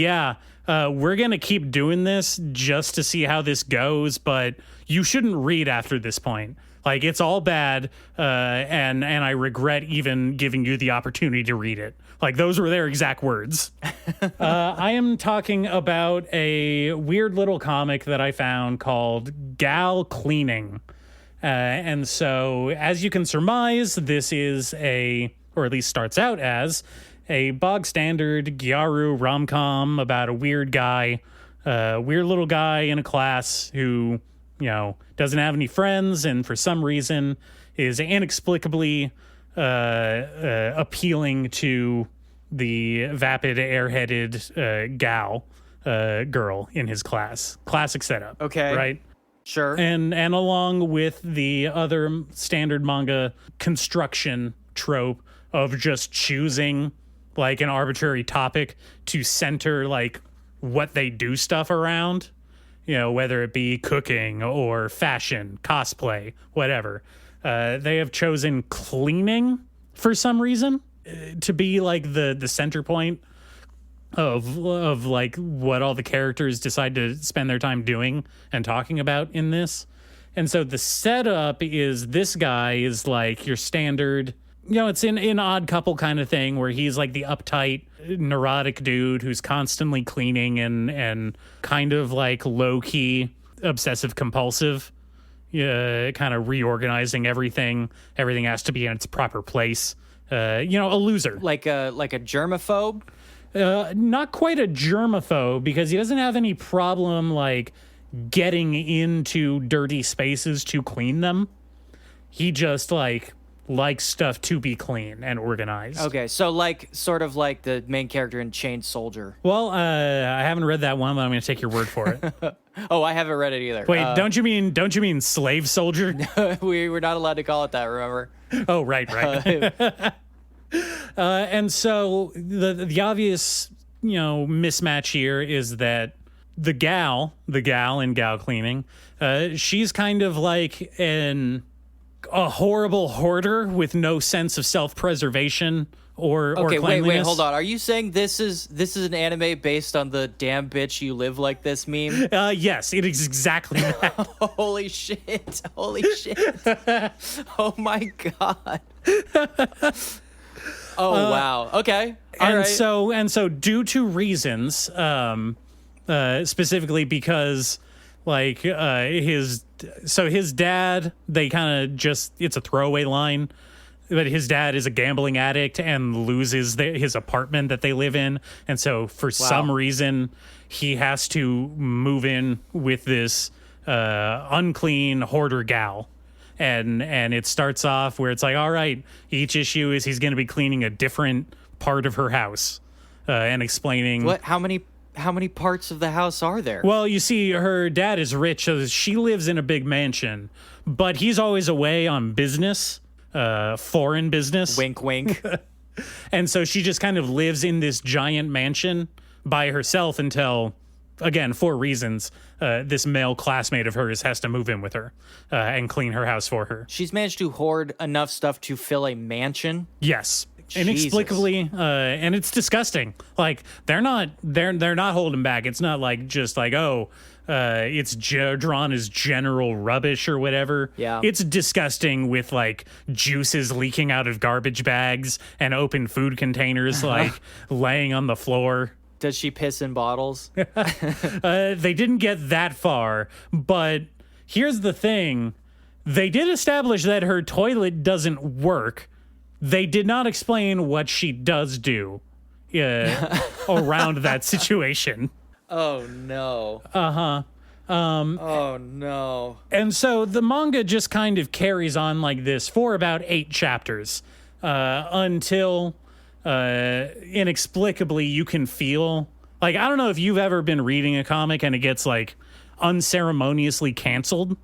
we're going to keep doing this just to see how this goes, but you shouldn't read after this point. Like, it's all bad, and I regret even giving you the opportunity to read it. Like, those were their exact words. I am talking about a weird little comic that I found called Gal Cleaning. And so, as you can surmise, this is or at least starts out as, a bog standard Gyaru rom-com about a weird little guy in a class who, doesn't have any friends and for some reason is inexplicably appealing to the vapid, airheaded gal girl in his class. Classic setup. Okay. Right? Sure. And along with the other standard manga construction trope of just choosing like an arbitrary topic to center like what they do stuff around, whether it be cooking or fashion, cosplay, whatever. They have chosen cleaning for some reason to be like the center point of like what all the characters decide to spend their time doing and talking about in this. And so the setup is this guy is like your standard, it's in Odd Couple kind of thing where he's like the uptight, neurotic dude who's constantly cleaning and kind of like low-key obsessive compulsive, kind of reorganizing everything. Everything has to be in its proper place. A loser. Like a germaphobe? Not quite a germaphobe, because he doesn't have any problem like getting into dirty spaces to clean them. He just likes stuff to be clean and organized. Okay, so sort of like the main character in Chained Soldier. Well, I haven't read that one, but I'm going to take your word for it. Oh, I haven't read it either. Wait, don't you mean Slave Soldier? We were not allowed to call it that, remember? Oh, right. And so the obvious, mismatch here is that the gal in Gal Cleaning, she's kind of like a horrible hoarder with no sense of self-preservation or cleanliness. Wait, hold on. Are you saying this is an anime based on the damn bitch you live like this meme? Yes, it is exactly that. Holy shit. Oh my god. Oh wow. Okay. All right. So due to reasons, specifically because his dad, they kind of it's a throwaway line, but his dad is a gambling addict and loses his apartment that they live in. And so for some reason, he has to move in with this unclean hoarder gal. And it starts off where it's like, all right, each issue is he's going to be cleaning a different part of her house and explaining. What? How many how many parts of the house are there? Well, you see, her dad is rich, so she lives in a big mansion, but he's always away on business, foreign business. Wink, wink. And so she just kind of lives in this giant mansion by herself until, again, for reasons, this male classmate of hers has to move in with her and clean her house for her. She's managed to hoard enough stuff to fill a mansion. Yes. Inexplicably, and it's disgusting. Like they're not holding back. It's not like just like, oh, it's drawn as general rubbish or whatever. Yeah. It's disgusting with like juices leaking out of garbage bags and open food containers like laying on the floor. Does she piss in bottles? They didn't get that far, but here's the thing. They did establish that her toilet doesn't work. They did not explain what she does do around that situation. Oh, no. Oh, no. And so the manga just kind of carries on like this for about 8 chapters until inexplicably you can feel... Like, I don't know if you've ever been reading a comic and it gets, like, unceremoniously canceled.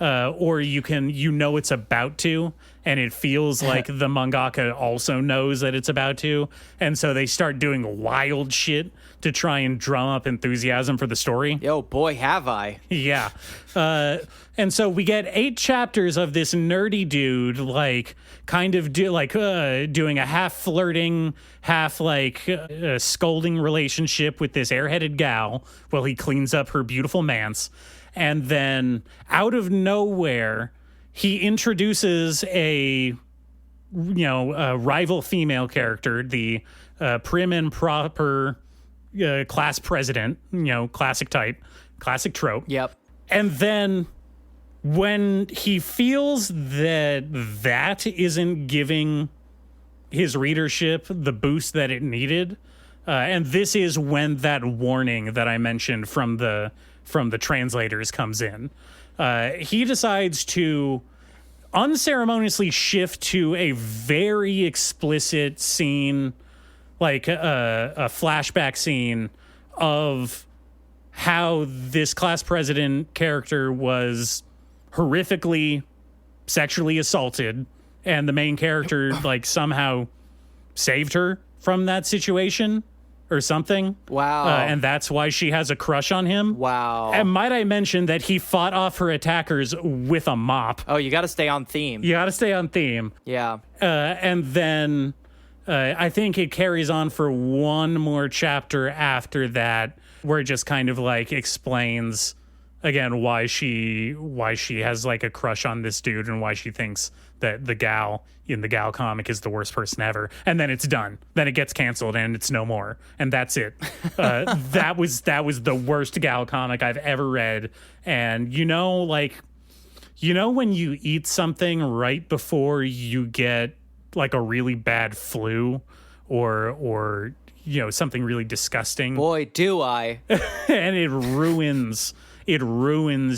Or you know it's about to, and it feels like the mangaka also knows that it's about to, and so they start doing wild shit to try and drum up enthusiasm for the story. Yo, boy, have I. Yeah. And so we get 8 chapters of this nerdy dude, like, kind of doing a half flirting, half, like, scolding relationship with this airheaded gal while he cleans up her beautiful manse. And then out of nowhere, he introduces a rival female character, the prim and proper class president, classic type, classic trope. Yep. And then when he feels that isn't giving his readership the boost that it needed, and this is when that warning that I mentioned from the translators comes in. He decides to unceremoniously shift to a very explicit scene, like a flashback scene of how this class president character was horrifically sexually assaulted, and the main character like somehow saved her from that situation or something. Wow. And that's why she has a crush on him. Wow. And might I mention that he fought off her attackers with a mop. Oh, you got to stay on theme. You got to stay on theme. Yeah. And then I think it carries on for one more chapter after that, where it just kind of like explains again why she has like a crush on this dude and why she thinks that the gal in the gal comic is the worst person ever. And then it's done. Then it gets canceled and it's no more. And that's it. That was the worst gal comic I've ever read. And when you eat something right before you get like a really bad flu or something really disgusting. Boy, do I. And it ruins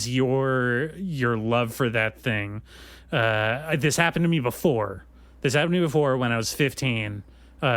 your love for that thing. This happened to me before. This happened to me before when I was 15,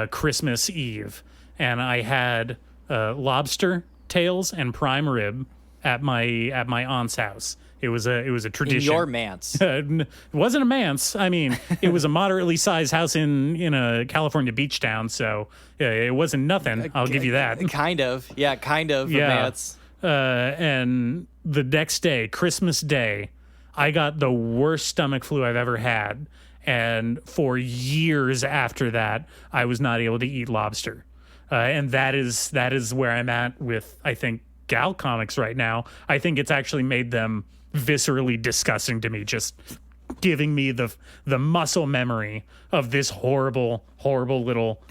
Christmas Eve, and I had lobster tails and prime rib at my aunt's house. It was a tradition. In your manse. It wasn't a manse. I mean, it was a moderately sized house in a California beach town, so it wasn't nothing. I'll give you that. Kind of. Yeah, kind of. Yeah. A manse. And the next day, Christmas Day, I got the worst stomach flu I've ever had. And for years after that, I was not able to eat lobster. And that is where I'm at with, I think, gal comics right now. I think it's actually made them viscerally disgusting to me, just giving me the muscle memory of this horrible little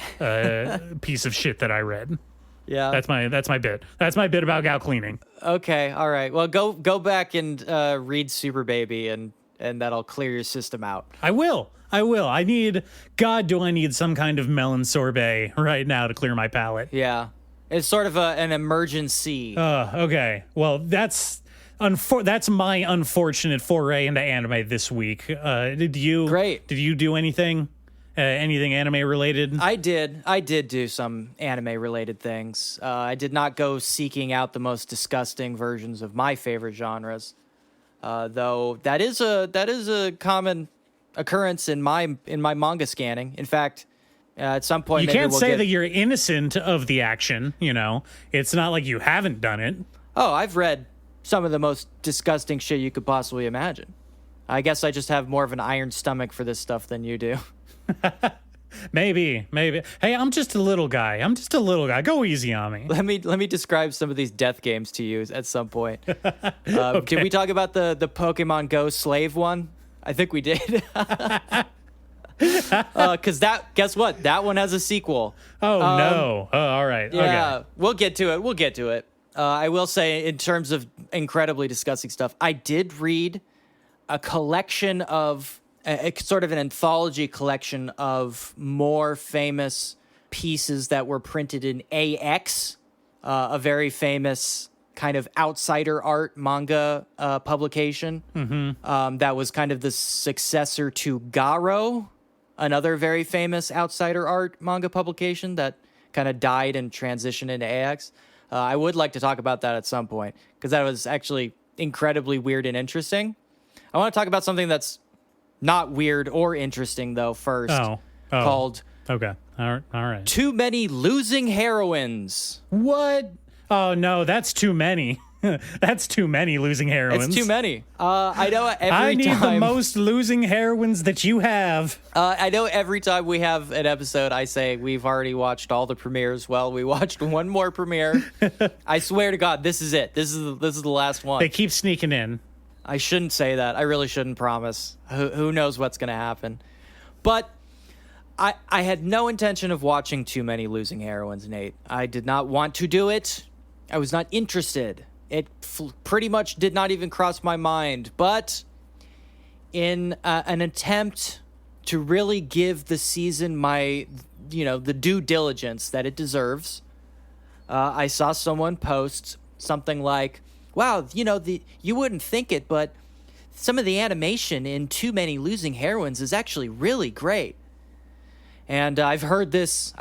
piece of shit that I read. Yeah, that's my bit. That's my bit about gal cleaning. Okay, all right. Well, go back and read Super Baby, and that'll clear your system out. I will. I need some kind of melon sorbet right now to clear my palate. Yeah, it's sort of an emergency. Okay. Well, that's my unfortunate foray into anime this week. Did you Great. Did you do anything Anything anime related? I did do some anime related things. I did not go seeking out the most disgusting versions of my favorite genres, though that is a common occurrence in my manga scanning. In fact, at some point, You can't say that you're innocent of the action. It's not like you haven't done it. Oh, I've read some of the most disgusting shit you could possibly imagine. I guess I just have more of an iron stomach for this stuff than you do. Maybe. Hey, I'm just a little guy. Go easy on me. Let me describe some of these death games to you at some point. Okay. Did we talk about the Pokemon Go slave one? I think we did. Because guess what? That one has a sequel. Oh, no. Oh, all right. Yeah, Okay. we'll get to it. I will say, in terms of incredibly disgusting stuff, I did read a collection of sort of an anthology collection of more famous pieces that were printed in AX, a very famous kind of outsider art manga publication. That was kind of the successor to Garo, another very famous outsider art manga publication that kind of died and transitioned into AX. I would like to talk about that at some point because that was actually incredibly weird and interesting. I want to talk about something that's not weird or interesting, though, first. Called... Okay. All right. Too Many Losing Heroines. What? Oh, no, that's too many. That's too many losing heroines. It's too many. I know I need the most losing heroines that you have. I know every time we have an episode, I say we've already watched all the premieres. Well, we watched one more premiere. I swear to God, this is it. This is the last one. They keep sneaking in. I shouldn't say that. I really shouldn't promise. Who knows what's going to happen? But I had no intention of watching Too Many Losing Heroines, Nate. I did not want to do it. I was not interested. It pretty much did not even cross my mind. But in an attempt to really give the season the due diligence that it deserves, I saw someone post something like, wow, you wouldn't think it, but some of the animation in Too Many Losing Heroines is actually really great. And I've heard this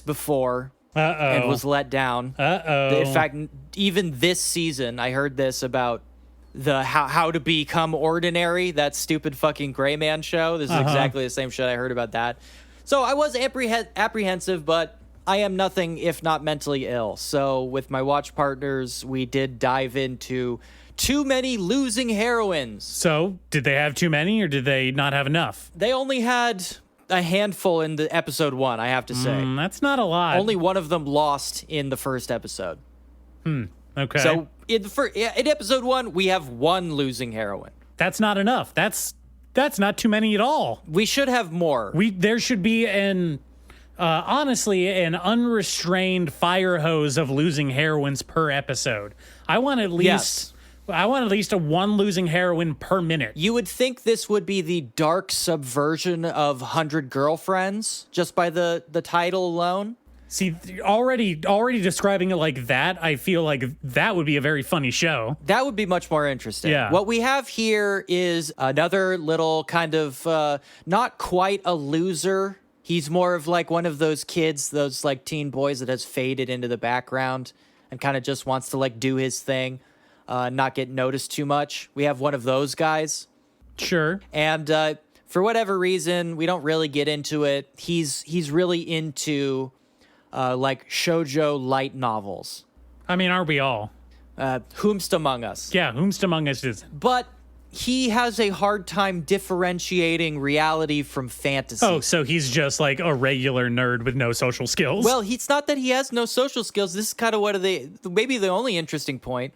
before. And was let down. In fact, even this season, I heard this about the how to become ordinary, that stupid fucking Gray Man show. This is exactly the same shit I heard about that. So I was apprehensive, but I am nothing if not mentally ill. So with my watch partners, we did dive into Too Many Losing Heroines. So did they have too many or did they not have enough? They only had a handful in the episode 1, I have to say. That's not a lot. Only one of them lost in the first episode. Okay. So in episode 1, we have one losing heroine. That's not enough. That's not too many at all. We should have more. There should be honestly, an unrestrained fire hose of losing heroines per episode. I want at least a one losing heroine per minute. You would think this would be the dark subversion of 100 Girlfriends just by the title alone. See, already describing it like that, I feel like that would be a very funny show. That would be much more interesting. Yeah. What we have here is another little kind of not quite a loser. He's more of like one of those kids, those like teen boys that has faded into the background and kind of just wants to like do his thing, not get noticed too much. We have one of those guys. Sure. And for whatever reason, we don't really get into it. He's really into like shoujo light novels. I mean, aren't we all? Whomst among us. Yeah, whomst among us is. But he has a hard time differentiating reality from fantasy. Oh, so he's just like a regular nerd with no social skills? Well, it's not that he has no social skills. This is kind of maybe the only interesting point.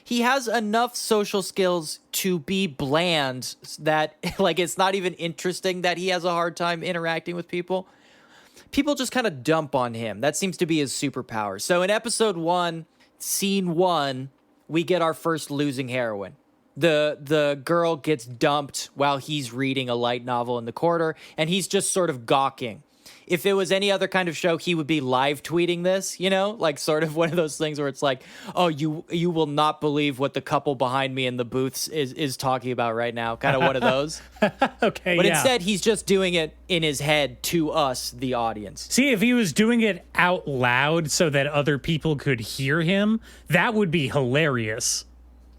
He has enough social skills to be bland that like it's not even interesting that he has a hard time interacting with people. People just kind of dump on him. That seems to be his superpower. So in episode 1, scene 1, we get our first losing heroine. The girl gets dumped while he's reading a light novel in the corner, and he's just sort of gawking. if it was any other kind of show, he would be live tweeting this, you know, like sort of one of those things where it's like, oh, you will not believe what the couple behind me in the booths is talking about right now. Kind of one of those. Okay, But yeah. instead, he's just doing it in his head to us, the audience. See, if he was doing it out loud so that other people could hear him, that would be hilarious.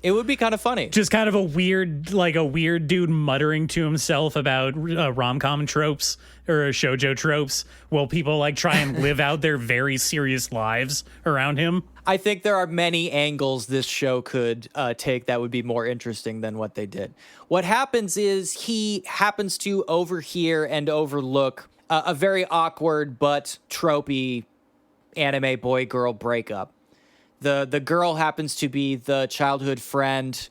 It would be kind of funny. Just kind of a weird dude muttering to himself about rom-com tropes or shoujo tropes while people like try and live out their very serious lives around him. I think there are many angles this show could take that would be more interesting than what they did. What happens is he happens to overhear and overlook a very awkward but tropey anime boy-girl breakup. The girl happens to be the childhood friend.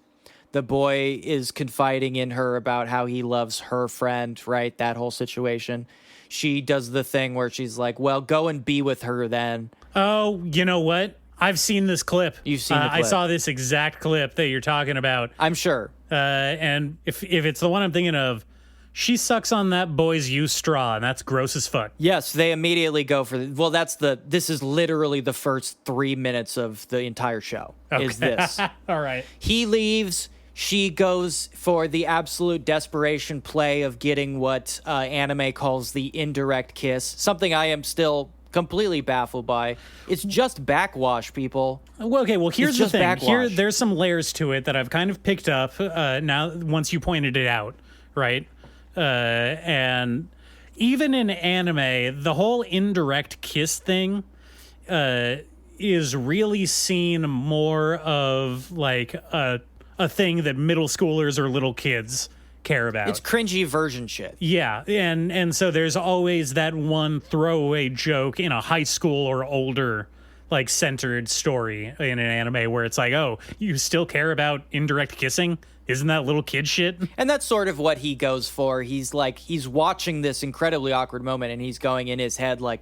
The boy is confiding in her about how he loves her friend, right? That whole situation. She does the thing where she's like, well, go and be with her then. Oh, you know what? I've seen this clip. You've seen the clip. I saw this exact clip that you're talking about. I'm sure. And if it's the one I'm thinking of, she sucks on that boy's used straw, and that's gross as fuck. Yes, they immediately go for well, this is literally the first 3 minutes of the entire show, is this. All right. He leaves. She goes for the absolute desperation play of getting what anime calls the indirect kiss, something I am still completely baffled by. It's just backwash, people. Well, okay, well, here's the just thing. backwash. There's some layers to it that I've kind of picked up now once you pointed it out, right? And even in anime, the whole indirect kiss thing is really seen more of like a thing that middle schoolers or little kids care about. It's cringy version shit. Yeah, and so there's always that one throwaway joke in a high school or older like centered story in an anime where it's like, oh, you still care about indirect kissing? Isn't that little kid shit? And that's sort of what he goes for. He's watching this incredibly awkward moment and he's going in his head like,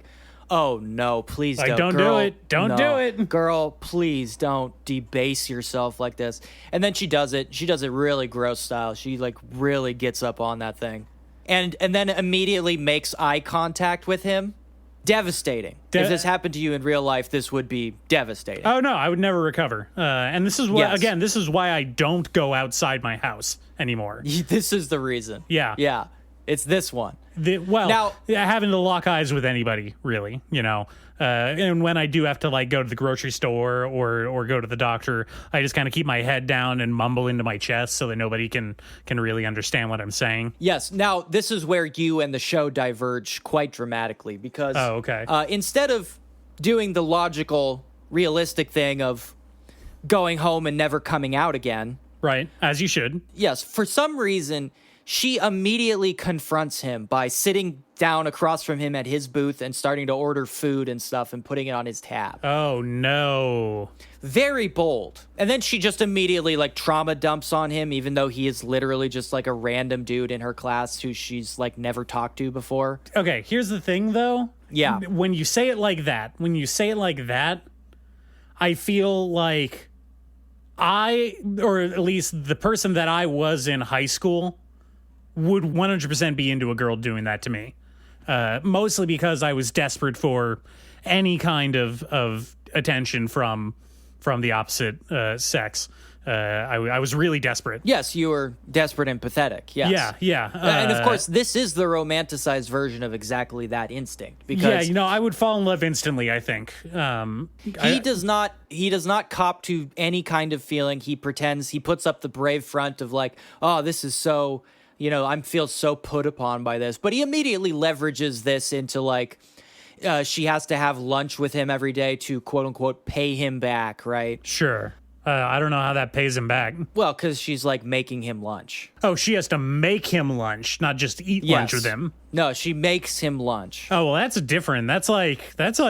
oh no, please Like, don't. don't Girl, do it. Don't no. do it. Girl, please don't debase yourself like this. And then she does it. She does it really gross style. She like really gets up on that thing. And then immediately makes eye contact with him. Devastating. If this happened to you in real life, this would be devastating. Oh no, I would never recover. And this is why, Yes. again, this is why I don't go outside my house anymore. This is the reason. Yeah. Yeah. It's this one. Now, having to lock eyes with anybody, really, you know. And when I do have to like go to the grocery store or go to the doctor, I just kind of keep my head down and mumble into my chest so that nobody can really understand what I'm saying. Yes. Now, this is where you and the show diverge quite dramatically because Oh, okay. Instead of doing the logical, realistic thing of going home and never coming out again. Right, as you should. Yes, for some reason, she immediately confronts him by sitting down across from him at his booth and starting to order food and stuff and putting it on his tab. Oh, no. Very bold. And then she just immediately like trauma dumps on him, even though he is literally just like a random dude in her class who she's like never talked to before. Okay, here's the thing, though. Yeah. When you say it like that, I feel like or at least the person that I was in high school, would 100% be into a girl doing that to me. Mostly because I was desperate for any kind of attention from the opposite sex. I was really desperate. Yes, you were desperate and pathetic. Yes. Yeah. And of course, this is the romanticized version of exactly that instinct. Because I would fall in love instantly, I think. he does not cop to any kind of feeling. He pretends, he puts up the brave front of like, oh, this is so, I feel so put upon by this. But he immediately leverages this into like, she has to have lunch with him every day to quote unquote pay him back, right? Sure. I don't know how that pays him back. Well, because she's like making him lunch. Oh, she has to make him lunch, not just eat lunch with him. No, she makes him lunch. Oh, well, that's different. That's like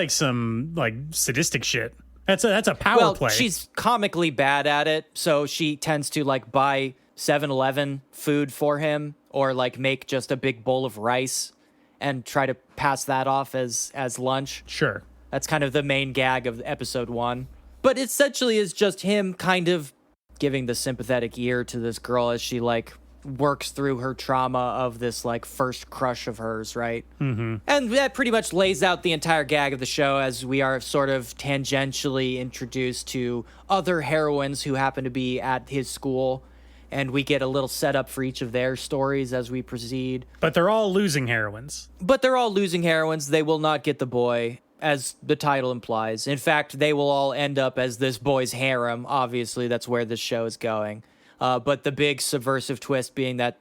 some like sadistic shit. That's a power play. Well, she's comically bad at it, so she tends to like buy 7-Eleven food for him or like make just a big bowl of rice and try to pass that off as lunch. Sure. That's kind of the main gag of episode 1. But essentially is just him kind of giving the sympathetic ear to this girl as she like works through her trauma of this like first crush of hers, right? Mm-hmm. And that pretty much lays out the entire gag of the show, as we are sort of tangentially introduced to other heroines who happen to be at his school, and we get a little setup for each of their stories as we proceed. But they're all losing heroines. They will not get the boy, as the title implies. In fact, they will all end up as this boy's harem. Obviously, that's where this show is going. But the big subversive twist being that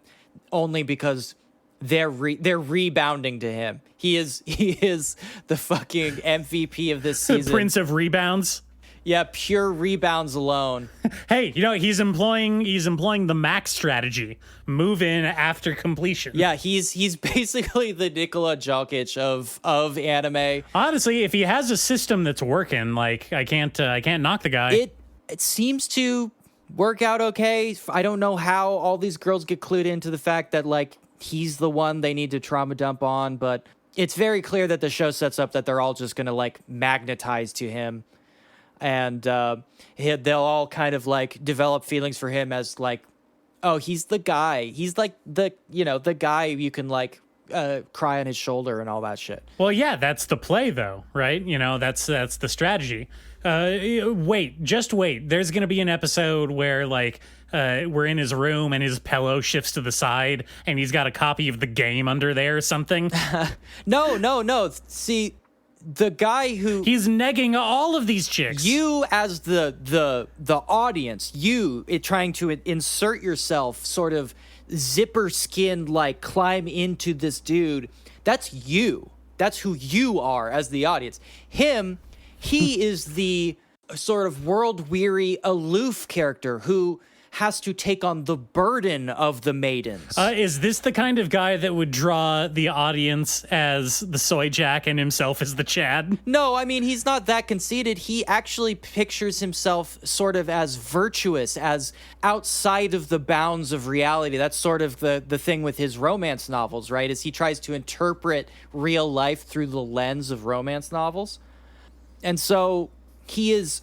only because they're rebounding to him. He is the fucking MVP of this season. Prince of rebounds. Yeah, pure rebounds alone. Hey, he's employing the max strategy. Move in after completion. Yeah, he's basically the Nikola Jokic of anime. Honestly, if he has a system that's working, like I can't knock the guy. It seems to work out okay. I don't know how all these girls get clued into the fact that like he's the one they need to trauma dump on, but it's very clear that the show sets up that they're all just gonna like magnetize to him. And they'll all kind of like develop feelings for him as like, oh, he's the guy. He's like the guy you can like cry on his shoulder and all that shit. Well, yeah, that's the play though, right? That's the strategy. Just wait. There's going to be an episode where like we're in his room and his pillow shifts to the side and he's got a copy of the game under there or something. No. See, the guy who he's negging all of these chicks. You as the audience, trying to insert yourself, sort of zipper skin, like climb into this dude. That's you. That's who you are as the audience. He is the sort of world weary, aloof character who has to take on the burden of the maidens. Is this the kind of guy that would draw the audience as the soy jack and himself as the Chad? No, I mean, he's not that conceited. He actually pictures himself sort of as virtuous, as outside of the bounds of reality. That's sort of the thing with his romance novels, right? Is he tries to interpret real life through the lens of romance novels. And so he is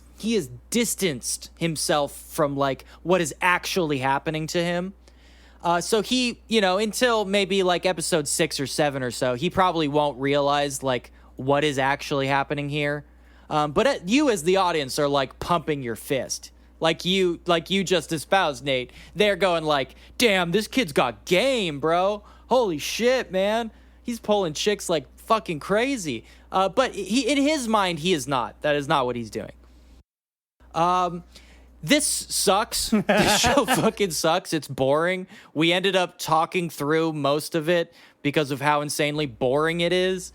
distanced himself from like what is actually happening to him. So he, until maybe like episode 6 or 7 or so, he probably won't realize like what is actually happening here. But you as the audience are like pumping your fist. Like you just espoused, Nate. They're going like, damn, this kid's got game, bro. Holy shit, man. He's pulling chicks like fucking crazy. But in his mind, he is not. That is not what he's doing. This sucks. This show fucking sucks. It's boring. We ended up talking through most of it because of how insanely boring it is.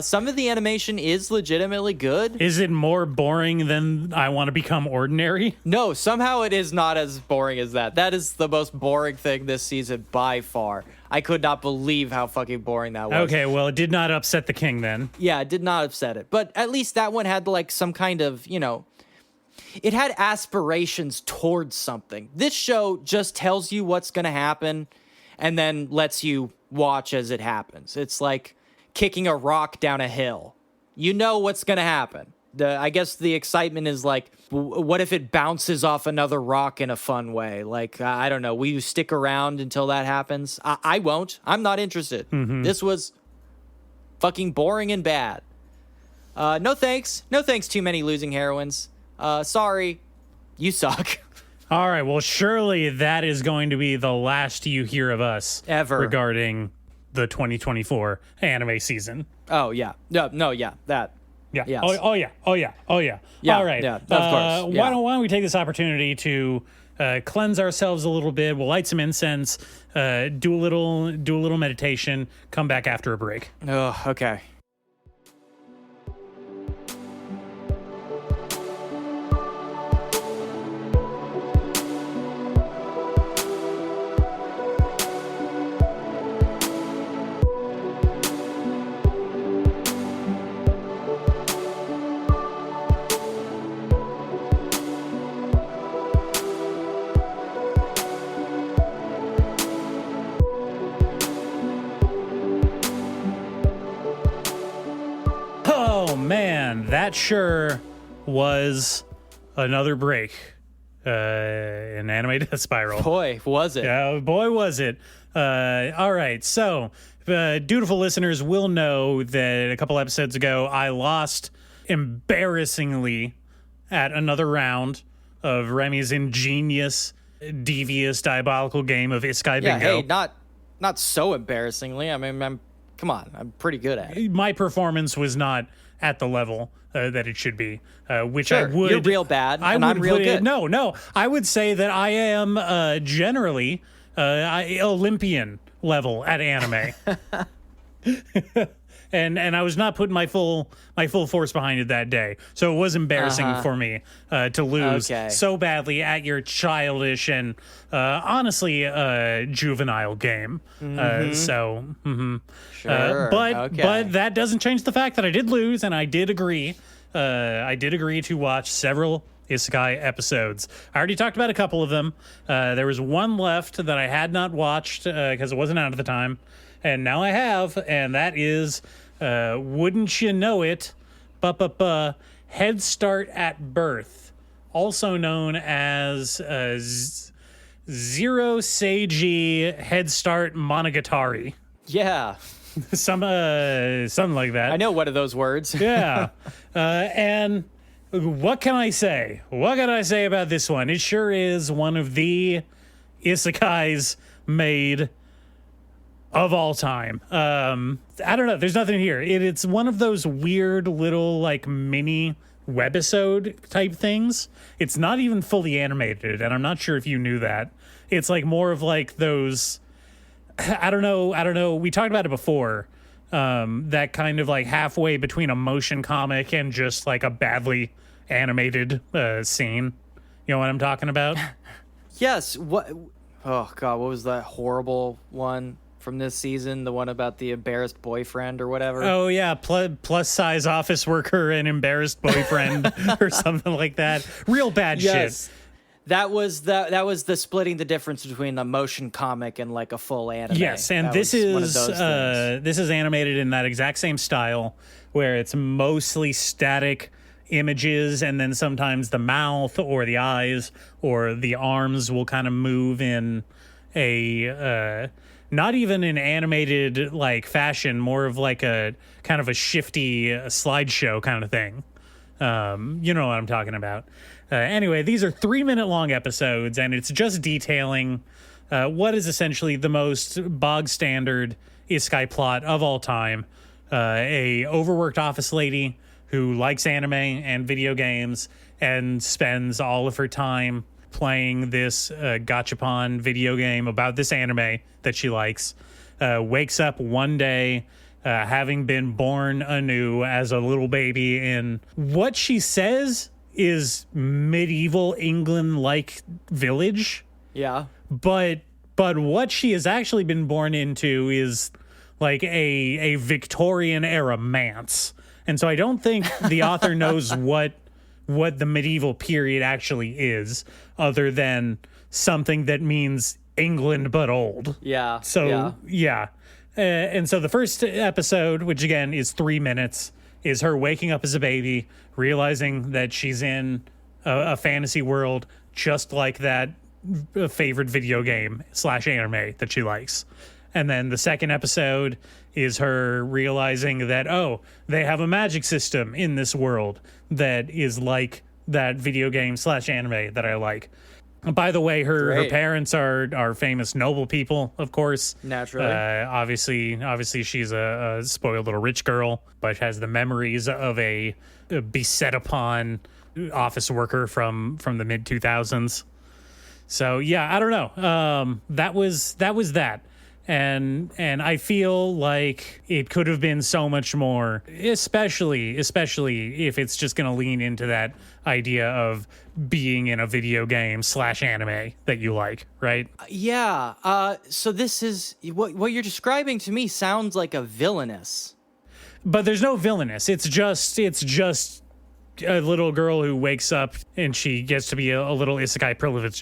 Some of the animation is legitimately good. Is it more boring than I Want to Become Ordinary? No, somehow it is not as boring as that. That is the most boring thing this season by far. I could not believe how fucking boring that was. Okay, well, it did not upset the king then. Yeah, it did not upset it. But at least that one had like some kind of, it had aspirations towards something. This show just tells you what's going to happen and then lets you watch as it happens. It's like kicking a rock down a hill. You know what's going to happen. I guess the excitement is like, what if it bounces off another rock in a fun way? Like, I don't know. Will you stick around until that happens? I won't. I'm not interested. Mm-hmm. This was fucking boring and bad. No thanks. No thanks, too many losing heroines. Sorry, you suck. All right, well, surely that is going to be the last you hear of us ever regarding the 2024 anime season. Oh, yeah. No, yeah, that. Yeah. Yes. Oh, yeah. Yeah. All right. Yeah, of course. Yeah. Why don't we take this opportunity to cleanse ourselves a little bit? We'll light some incense, do a little meditation, come back after a break. Oh, okay. Man, that sure was another break. an anime death spiral. Boy, was it. Yeah, boy, was it. All right. So, dutiful listeners will know that a couple episodes ago, I lost embarrassingly at another round of Remy's ingenious, devious, diabolical game of Isekai Yeah, Bingo. hey, not so embarrassingly. I mean, come on, I'm pretty good at it. My performance was not at the level that it should be, which Sure, I would. you're real bad, and I'm real good. No, I would say that I am generally Olympian level at anime. And I was not putting my full force behind it that day, so it was embarrassing for me to lose so badly at your childish and honestly juvenile game. Sure. But that doesn't change the fact that I did lose, and I did agree. I did agree to watch several Isekai episodes. I already talked about a couple of them. There was one left that I had not watched because it wasn't out at the time. And now I have, and that is, wouldn't you know it, Head Start at Birth, also known as Zero Seiji Head Start Monogatari. Yeah. Something like that. I know one of those words. Yeah. And what can I say? What can I say about this one? It sure is one of the isekais made of all time. I don't know. There's nothing here. It's one of those weird little like mini webisode type things. It's not even fully animated, and I'm not sure if you knew that. It's like more of like those. I don't know. We talked about it before. That kind of like halfway between a motion comic and just like a badly animated scene. You know what I'm talking about? Yes. What? Oh God, what was that horrible one from this season? The one about the embarrassed boyfriend or whatever. Oh yeah, plus size office worker and embarrassed boyfriend or something like that. Real bad shit. That was the splitting the difference between a motion comic and like a full anime. Yes, and this is animated in that exact same style where it's mostly static images, and then sometimes the mouth or the eyes or the arms will kind of move in a not even an animated like fashion, more of like a kind of a shifty slideshow kind of thing. You know what I'm talking about. Anyway, these are 3-minute long episodes, and it's just detailing what is essentially the most bog standard isekai plot of all time. A overworked office lady who likes anime and video games and spends all of her time playing this gachapon video game about this anime that she likes, wakes up one day having been born anew as a little baby in what she says is medieval England-like village. Yeah. But what she has actually been born into is like a Victorian era manse. And so I don't think the author knows what the medieval period actually is, other than something that means England but old. Yeah. So yeah. And so the first episode, which again is 3 minutes, is her waking up as a baby, realizing that she's in a fantasy world just like that favorite video game / anime that she likes. And then the second episode is her realizing that, oh, they have a magic system in this world that is like that video game / anime that I like. By the way, her parents are famous noble people, of course. Naturally. Obviously, she's a spoiled little rich girl, but has the memories of a beset upon office worker from the mid 2000s. So yeah, I don't know. That was that. And I feel like it could have been so much more, especially if it's just going to lean into that idea of being in a video game / anime that you like, right? Yeah. So this is what you're describing to me sounds like a villainous. But there's no villainous. It's just a little girl who wakes up and she gets to be a little isekai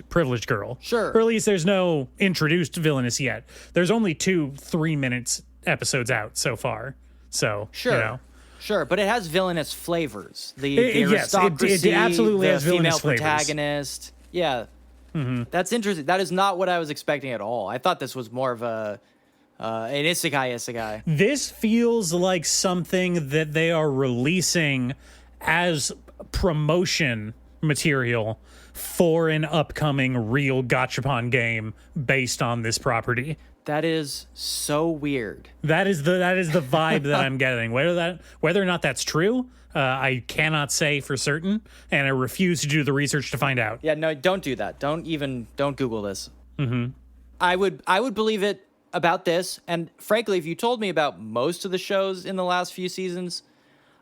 privileged girl. Sure. Or at least there's no introduced villainous yet. There's only 2 3-minute episodes out so far. So, sure. You know. Sure, but it has villainous flavors. The aristocracy, it absolutely the has villainous female flavors. protagonist. Yeah. That's interesting. That is not what I was expecting at all. I thought this was more of an isekai. This feels like something that they are releasing as promotion material for an upcoming real gachapon game based on this property. That is so weird. That is the vibe that I'm getting. Whether or not that's true, I cannot say for certain, and I refuse to do the research to find out. Yeah, no, don't do that. Don't Google this. I would believe it about this, and frankly, if you told me about most of the shows in the last few seasons,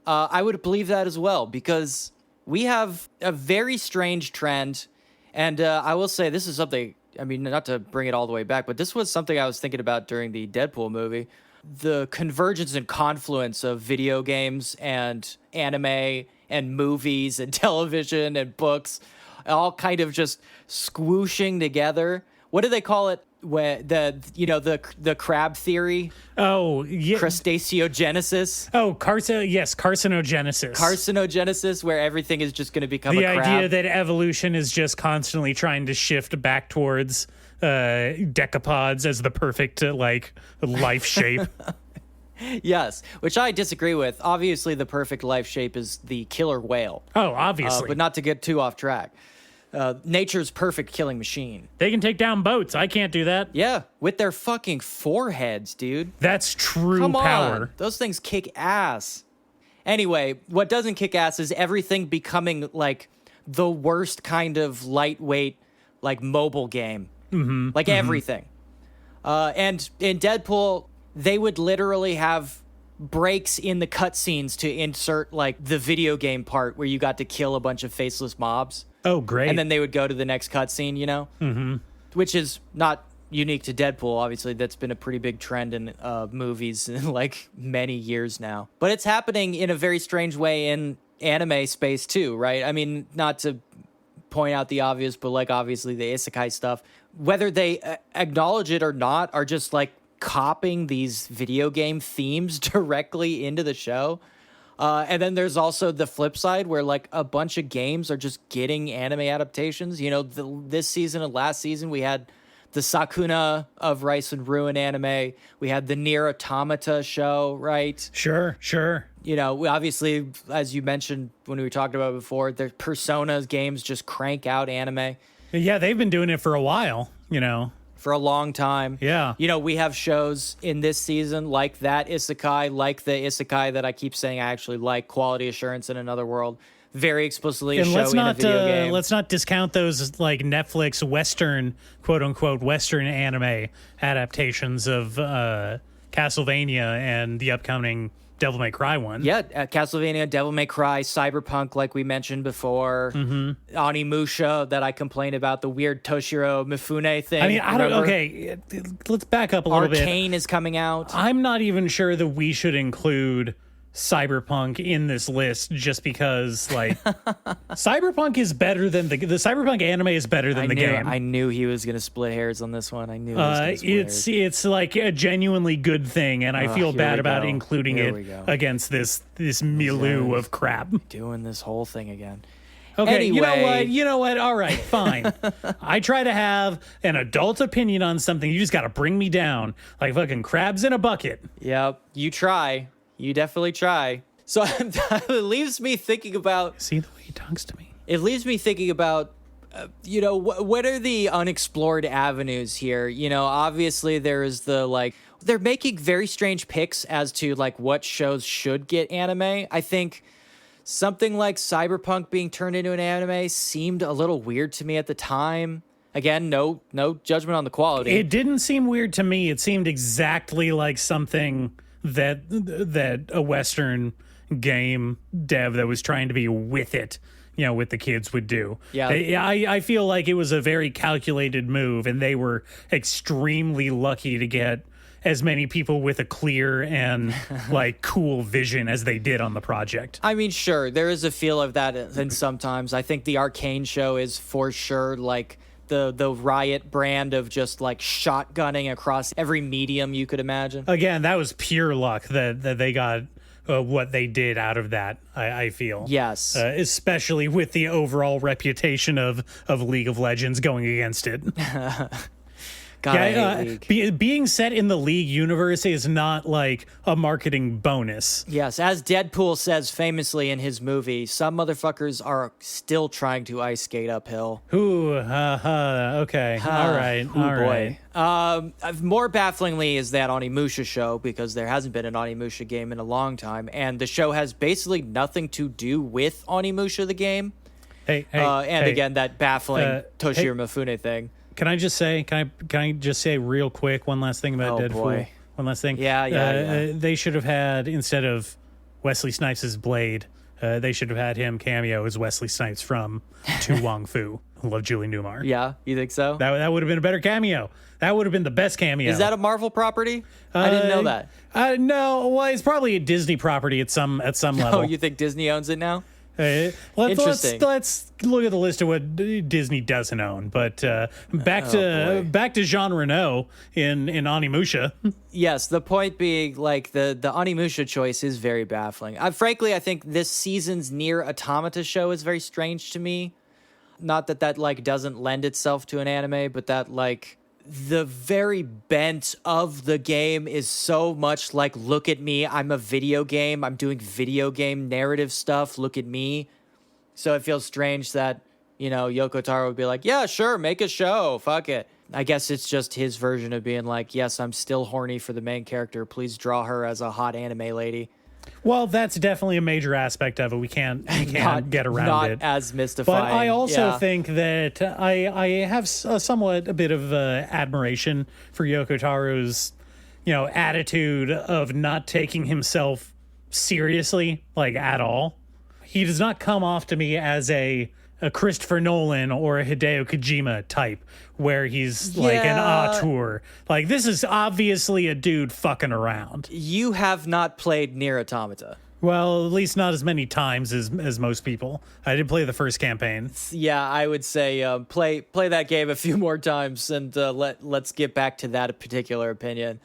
I would believe that as well, because we have a very strange trend, and I will say this is something, I mean, not to bring it all the way back, but this was something I was thinking about during the Deadpool movie. The convergence and confluence of video games and anime and movies and television and books, all kind of just swooshing together. What do they call it? Where the crab theory? Oh, yeah. Crustaceogenesis. Oh, carcinogenesis. Carcinogenesis, where everything is just going to become a crab. The idea that evolution is just constantly trying to shift back towards decapods as the perfect life shape. Yes, which I disagree with. Obviously, the perfect life shape is the killer whale. Oh, obviously. But not to get too off track. Nature's perfect killing machine. They can take down boats. I can't do that. Yeah, with their fucking foreheads, dude. That's true Come power. on. Those things kick ass. Anyway, what doesn't kick ass is everything becoming like the worst kind of lightweight, like mobile game. Everything. And in Deadpool, they would literally have breaks in the cutscenes to insert like the video game part where you got to kill a bunch of faceless mobs. Oh, great. And then they would go to the next cutscene, you know? Which is not unique to Deadpool. Obviously, that's been a pretty big trend in movies in like many years now. But it's happening in a very strange way in anime space too, right? I mean, not to point out the obvious, but like obviously the isekai stuff, whether they acknowledge it or not, are just like copying these video game themes directly into the show. And then there's also the flip side where like a bunch of games are just getting anime adaptations. You know, this season and last season, we had the Sakuna of Rice and Ruin anime. We had the Nier Automata show, right? Sure. You know, we obviously, as you mentioned when we were talking about it before, the Persona games just crank out anime. Yeah, they've been doing it for a while, you know. For a long time. Yeah. You know, we have shows in this season like that isekai, like the isekai that I keep saying I actually like, Quality Assurance in Another World, very explicitly and show in a video game. Let's not discount those like Netflix Western, quote unquote, Western anime adaptations of Castlevania and the upcoming Devil May Cry one. Yeah, Castlevania, Devil May Cry, Cyberpunk, like we mentioned before, Onimusha that I complained about, the weird Toshiro Mifune thing. I mean, okay, let's back up a little bit. Arcane is coming out. I'm not even sure that we should include Cyberpunk in this list just because, like, Cyberpunk is better than the Cyberpunk anime is better than the game. I knew he was going to split hairs on this one. I knew he was gonna split hairs. It's like a genuinely good thing, and I feel bad about including it against this milieu of crap. Doing this whole thing again. Okay, anyway. you know what? All right, fine. I try to have an adult opinion on something. You just got to bring me down like fucking crabs in a bucket. Yep, you try. You definitely try. So it leaves me thinking about... See the way he talks to me? It leaves me thinking about, what are the unexplored avenues here? You know, obviously there is the, like... They're making very strange picks as to, like, what shows should get anime. I think something like Cyberpunk being turned into an anime seemed a little weird to me at the time. Again, no judgment on the quality. It didn't seem weird to me. It seemed exactly like something... that a Western game dev that was trying to be with it, you know, with the kids would do. Yeah. I feel like it was a very calculated move, and they were extremely lucky to get as many people with a clear and like cool vision as they did on the project. I mean, sure, there is a feel of that, and sometimes I think the Arcane show is for sure like the Riot brand of just like shotgunning across every medium you could imagine. Again, that was pure luck that they got what they did out of that. I feel Yes. especially with the overall reputation of League of Legends going against it. God, I hate League. Being set in the League universe is not like a marketing bonus. Yes, as Deadpool says famously in his movie, some motherfuckers are still trying to ice skate uphill. Ooh, okay, all right, Ooh, all boy. right. More bafflingly is that Onimusha show, because there hasn't been an Onimusha game in a long time, and the show has basically nothing to do with Onimusha the game. Hey, and again, that baffling Toshiro hey. Mifune thing. Can I just say real quick one last thing about Deadpool? Boy. One last thing. Yeah. They should have had, instead of Wesley Snipes' Blade, they should have had him cameo as Wesley Snipes from Tu Wong Fu. I love Julie Newmar. Yeah, you think so? That would have been a better cameo. That would have been the best cameo. Is that a Marvel property? I didn't know that. No, well, it's probably a Disney property at some level. Oh, you think Disney owns it now? Let's look at the list of what Disney doesn't own. But back to Jean Reno in Onimusha. Yes, the point being, like, the Onimusha choice is very baffling. Frankly, I think this season's Nier Automata show is very strange to me. Not that like doesn't lend itself to an anime, but that like the very bent of the game is so much like, look at me, I'm a video game, I'm doing video game narrative stuff, look at me. So it feels strange that, Yoko Taro would be like, yeah, sure, make a show, fuck it. I guess it's just his version of being like, yes, I'm still horny for the main character, please draw her as a hot anime lady. Well, that's definitely a major aspect of it. We can't get around it. Not as mystifying. But I also think that I have a bit of admiration for Yoko Taro's, attitude of not taking himself seriously, like, at all. He does not come off to me as a Christopher Nolan or a Hideo Kojima type, where he's like an auteur. Like, this is obviously a dude fucking around. You have not played Nier Automata. Well, at least not as many times as most people. I did play the first campaign. Yeah, I would say play that game a few more times, and let's get back to that particular opinion.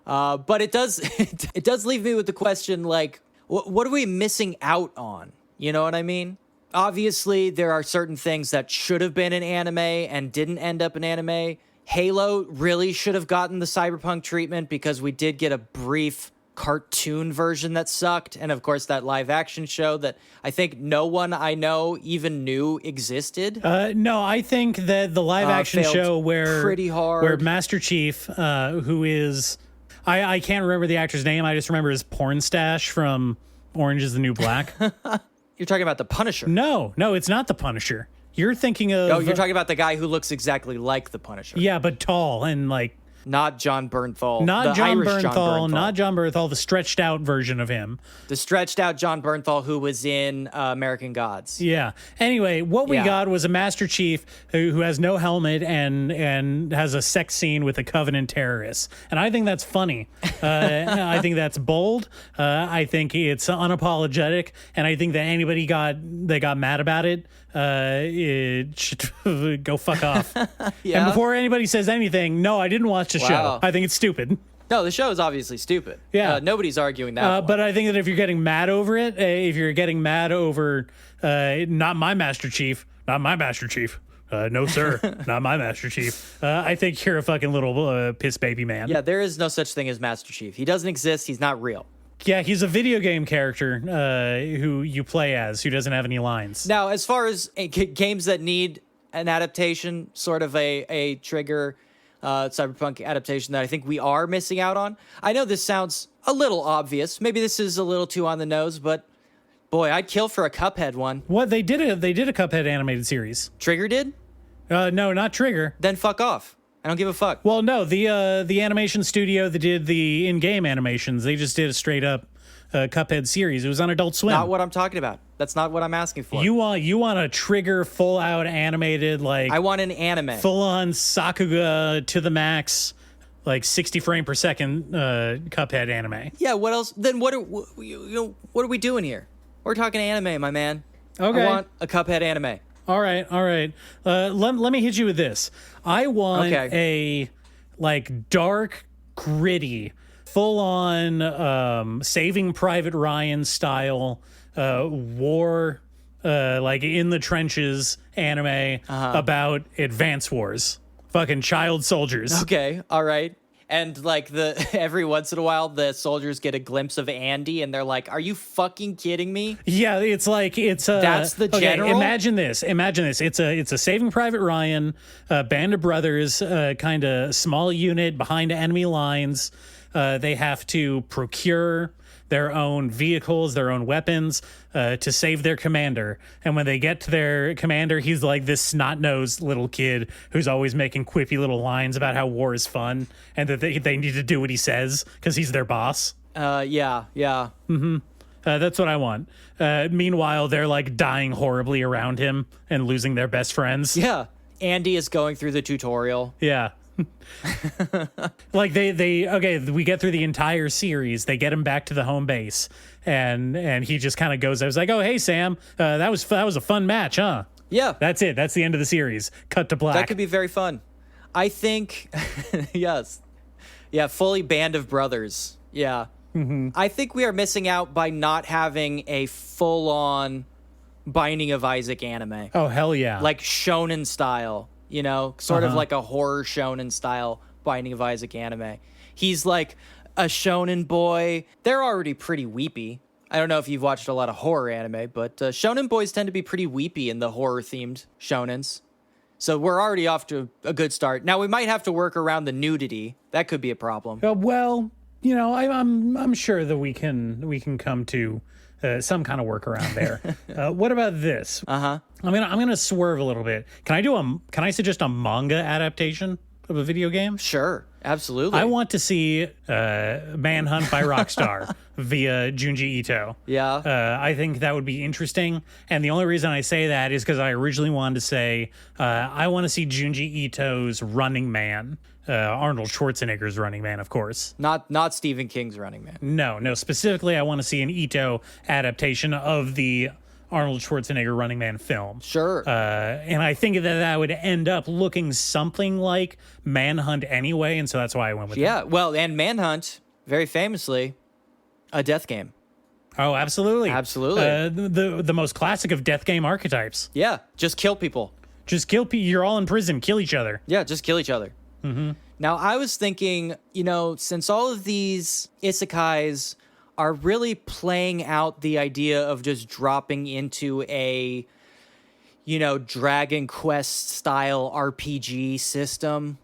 But it does it does leave me with the question, like, what are we missing out on? You know what I mean? Obviously, there are certain things that should have been in anime and didn't end up in anime. Halo really should have gotten the cyberpunk treatment, because we did get a brief cartoon version that sucked. And of course, that live action show that I think no one I know even knew existed. No, I think that the live action show pretty hard. where Master Chief, who is, I can't remember the actor's name. I just remember his porn stash from Orange is the New Black. You're talking about the Punisher. No, it's not the Punisher. You're thinking of... Oh, you're talking about the guy who looks exactly like the Punisher. Yeah, but tall and like... Not John Bernthal. Not John Irish Bernthal, not John Bernthal, the stretched out version of him. The stretched out John Bernthal who was in American Gods. Yeah. Anyway, what we got was a Master Chief who has no helmet and has a sex scene with a Covenant terrorist. And I think that's funny. I think that's bold. I think it's unapologetic. And I think that anybody got mad about it should go fuck off. Yeah. And before anybody says anything, no, I didn't watch the show. I think it's stupid. No, the show is obviously stupid. Yeah. Nobody's arguing that. But I think that if you're getting mad over it, if you're getting mad over not my Master Chief, no, sir, not my Master Chief. I think you're a fucking little piss baby man. Yeah, there is no such thing as Master Chief. He doesn't exist. He's not real. Yeah, he's a video game character who you play as, who doesn't have any lines. Now, as far as games that need an adaptation, sort of a trigger cyberpunk adaptation that I think we are missing out on. I know this sounds a little obvious. Maybe this is a little too on the nose, but boy, I'd kill for a Cuphead one. What they did a Cuphead animated series. Trigger did? No, not Trigger. Then fuck off. I don't give a fuck. Well, no, the animation studio that did the in-game animations, they just did a straight up Cuphead series. It was on Adult Swim. Not what I'm talking about. That's not what I'm asking for. You want a Trigger full out animated, like, I want an anime. Full on Sakuga to the max, like 60 frame per second Cuphead anime. Yeah, what else? Then what are we doing here? We're talking anime, my man. Okay. I want a Cuphead anime. All right. Let me hit you with this. I want a like dark, gritty, full on Saving Private Ryan style war, like in the trenches anime about advance wars, fucking child soldiers. Okay, all right. And like every once in a while, the soldiers get a glimpse of Andy, and they're like, "Are you fucking kidding me?" Yeah, it's like that's the general. Imagine this. It's a Saving Private Ryan, band of brothers, kind of small unit behind enemy lines. They have to procure their own vehicles, their own weapons, to save their commander. And when they get to their commander, he's like this snot-nosed little kid who's always making quippy little lines about how war is fun and that they need to do what he says because he's their boss. Yeah. That's what I want. Meanwhile, they're like dying horribly around him and losing their best friends. Yeah. Andy is going through the tutorial. Yeah. Like we get through the entire series, they get him back to the home base, and he just kind of goes, I was like, "Oh, hey Sam, that was a fun match, huh?" Yeah, that's it. That's the end of the series. Cut to black. That could be very fun. I think yes. Yeah, fully band of brothers. Yeah. I think we are missing out by not having a full-on Binding of Isaac anime. Oh, hell yeah. Like shonen style. You know, sort of like a horror shonen style Binding of Isaac anime. He's like a shonen boy. They're already pretty weepy. I don't know if you've watched a lot of horror anime, but shonen boys tend to be pretty weepy in the horror-themed shonens. So we're already off to a good start. Now, we might have to work around the nudity. That could be a problem. Well, you know, I'm sure that we can come to some kind of workaround there. What about this? I'm gonna swerve a little bit. Can I suggest a manga adaptation of a video game? Sure, absolutely. I want to see Manhunt by Rockstar via Junji Ito. Yeah. I think that would be interesting. And the only reason I say that is because I originally wanted to say I want to see Junji Ito's Running Man. Arnold Schwarzenegger's Running Man, of course. Not Stephen King's Running Man. No. Specifically, I want to see an Ito adaptation of the Arnold Schwarzenegger Running Man film. Sure. And I think that would end up looking something like Manhunt anyway, and so that's why I went with Yeah, well, and Manhunt, very famously, a death game. Oh, absolutely. Absolutely. The most classic of death game archetypes. Yeah, just kill people. Just kill people. You're all in prison. Kill each other. Yeah, just kill each other. Now, I was thinking, you know, since all of these isekais are really playing out the idea of just dropping into a, you know, Dragon Quest style RPG system,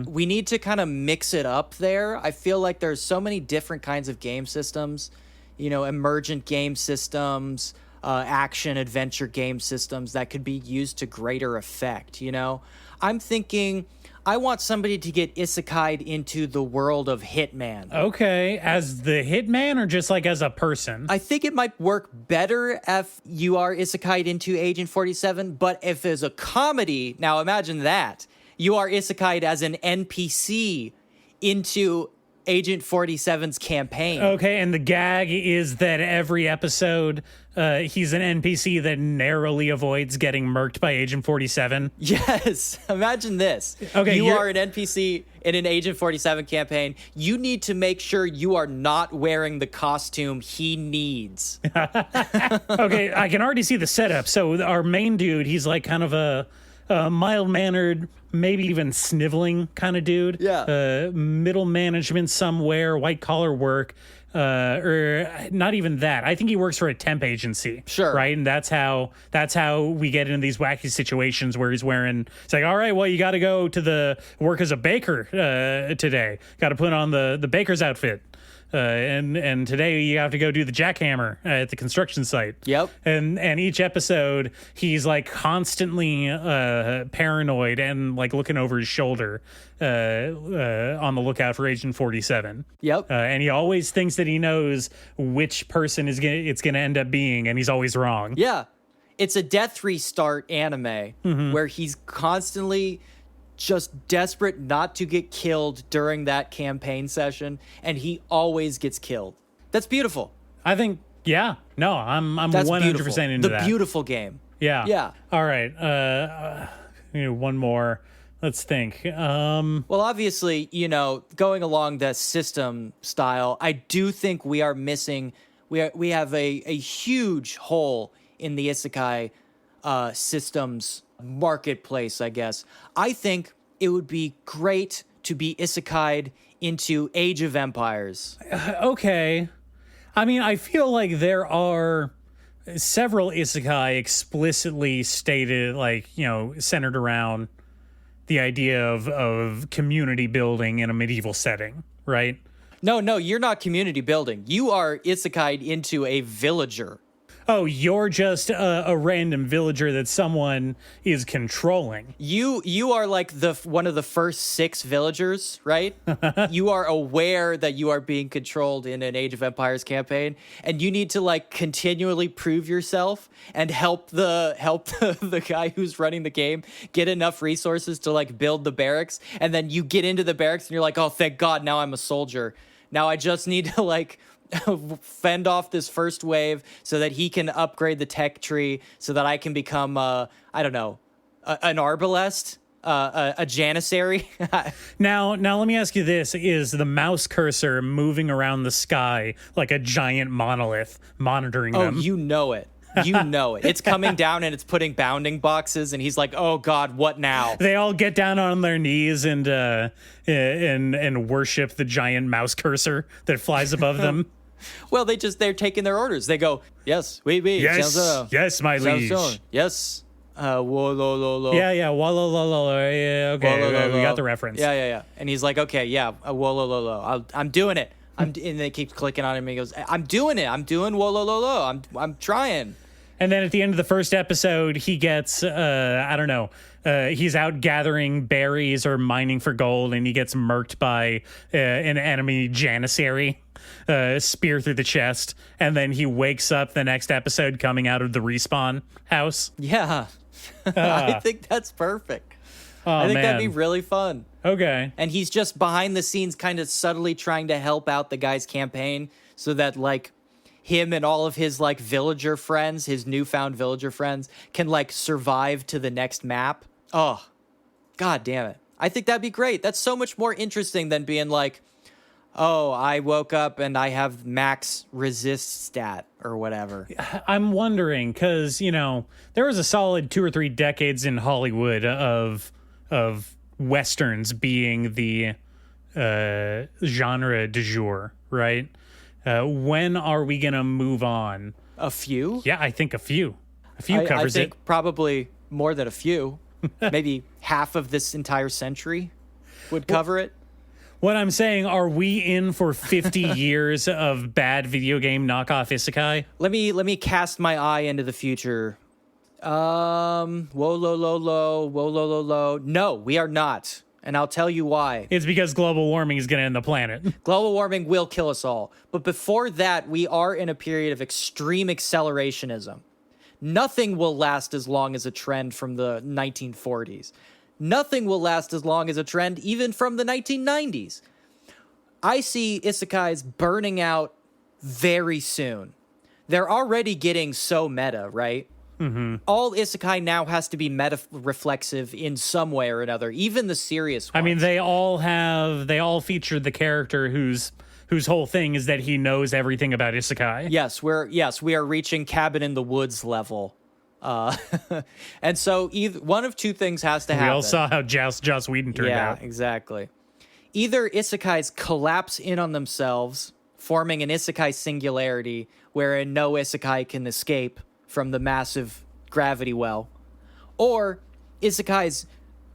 we need to kind of mix it up there. I feel like there's so many different kinds of game systems, you know, emergent game systems, action adventure game systems that could be used to greater effect, you know? I'm thinking I want somebody to get isekai'd into the world of Hitman. Okay, as the Hitman or just like as a person? I think it might work better if you are isekai'd into Agent 47, but if it's a comedy, now imagine that. You are isekai'd as an NPC into Agent 47's campaign. Okay, and the gag is that every episode, he's an NPC that narrowly avoids getting murked by Agent 47. Yes, imagine this. Okay, you are an NPC in an Agent 47 campaign. You need to make sure you are not wearing the costume he needs. Okay, I can already see the setup. So our main dude, he's like kind of a mild-mannered, maybe even sniveling kind of dude. Yeah. Middle management somewhere, white-collar work. Or not even that. I think he works for a temp agency. Sure. Right? And that's how we get into these wacky situations where it's like, all right, well, you got to go to the work as a baker today. Got to put on the baker's outfit. And today you have to go do the jackhammer at the construction site. Yep. And each episode he's like constantly paranoid and like looking over his shoulder on the lookout for Agent 47. Yep. And he always thinks that he knows which person it's gonna end up being, and he's always wrong. Yeah. It's a death restart anime where he's constantly just desperate not to get killed during that campaign session, and he always gets killed. That's beautiful. I think, yeah. No, I'm That's 100% beautiful. into that. The beautiful game. Yeah. Yeah. All right. One more. Let's think. Well, obviously, going along the system style, I do think we are missing. We have a huge hole in the isekai systems marketplace, I guess. I think it would be great to be isekai'd into Age of Empires. Okay. I mean, I feel like there are several isekai explicitly stated, like, centered around the idea of community building in a medieval setting, right? No, you're not community building. You are isekai'd into a villager. Oh, you're just a random villager that someone is controlling. You are like one of the first 6 villagers, right? You are aware that you are being controlled in an Age of Empires campaign, and you need to like continually prove yourself and help the guy who's running the game get enough resources to like build the barracks, and then you get into the barracks and you're like, oh, thank God, now I'm a soldier. Now I just need to like fend off this first wave so that he can upgrade the tech tree so that I can become an arbalest, a janissary. Now let me ask you this. Is the mouse cursor moving around the sky like a giant monolith monitoring them? Oh, you know it. You know it. It's coming down and it's putting bounding boxes, and he's like, "Oh God, what now?" They all get down on their knees and worship the giant mouse cursor that flies above them. Well, they're taking their orders. They go, "Yes, oui, yes, my liege. Yes, wo lo lo lo." Yeah, wa lo lo lo. Yeah, okay, we got the reference. Yeah. And he's like, "Okay, yeah, wo lo lo lo. I'm doing it." And they keep clicking on him. And he goes, "I'm doing it. I'm doing wo lo lo lo. I'm trying." And then at the end of the first episode, he gets, he's out gathering berries or mining for gold, and he gets murked by an enemy janissary, spear through the chest. And then he wakes up the next episode coming out of the respawn house. Yeah. I think that's perfect. I think that'd be really fun. Okay. And he's just behind the scenes kind of subtly trying to help out the guy's campaign so that, like, him and all of his like villager friends, his newfound villager friends, can like survive to the next map. Oh, God damn it. I think that'd be great. That's so much more interesting than being like, oh, I woke up and I have max resist stat or whatever. I'm wondering, because, there was a solid 2 or 3 decades in Hollywood of Westerns being the genre du jour, right? When are we going to move on? A few? Yeah, I think a few. A few covers I think probably more than a few. Maybe half of this entire century would cover it. What I'm saying, are we in for 50 years of bad video game knockoff isekai? Let me cast my eye into the future. Whoa, lo, lo, lo, whoa, lo, lo, lo. No, we are not. And I'll tell you why. It's because global warming is going to end the planet. Global warming will kill us all. But before that, we are in a period of extreme accelerationism. Nothing will last as long as a trend from the 1940s. Nothing will last as long as a trend even from the 1990s. I see isekais burning out very soon. They're already getting so meta, right? Mm-hmm. All isekai now has to be meta-reflexive in some way or another, even the serious ones. I mean, they all feature the character whose whole thing is that he knows everything about isekai. Yes, we are reaching cabin in the woods level. And so either one of two things has to happen. We all saw how Joss Whedon turned out. Yeah, exactly. Either isekais collapse in on themselves, forming an isekai singularity wherein no isekai can escape from the massive gravity well, or isekais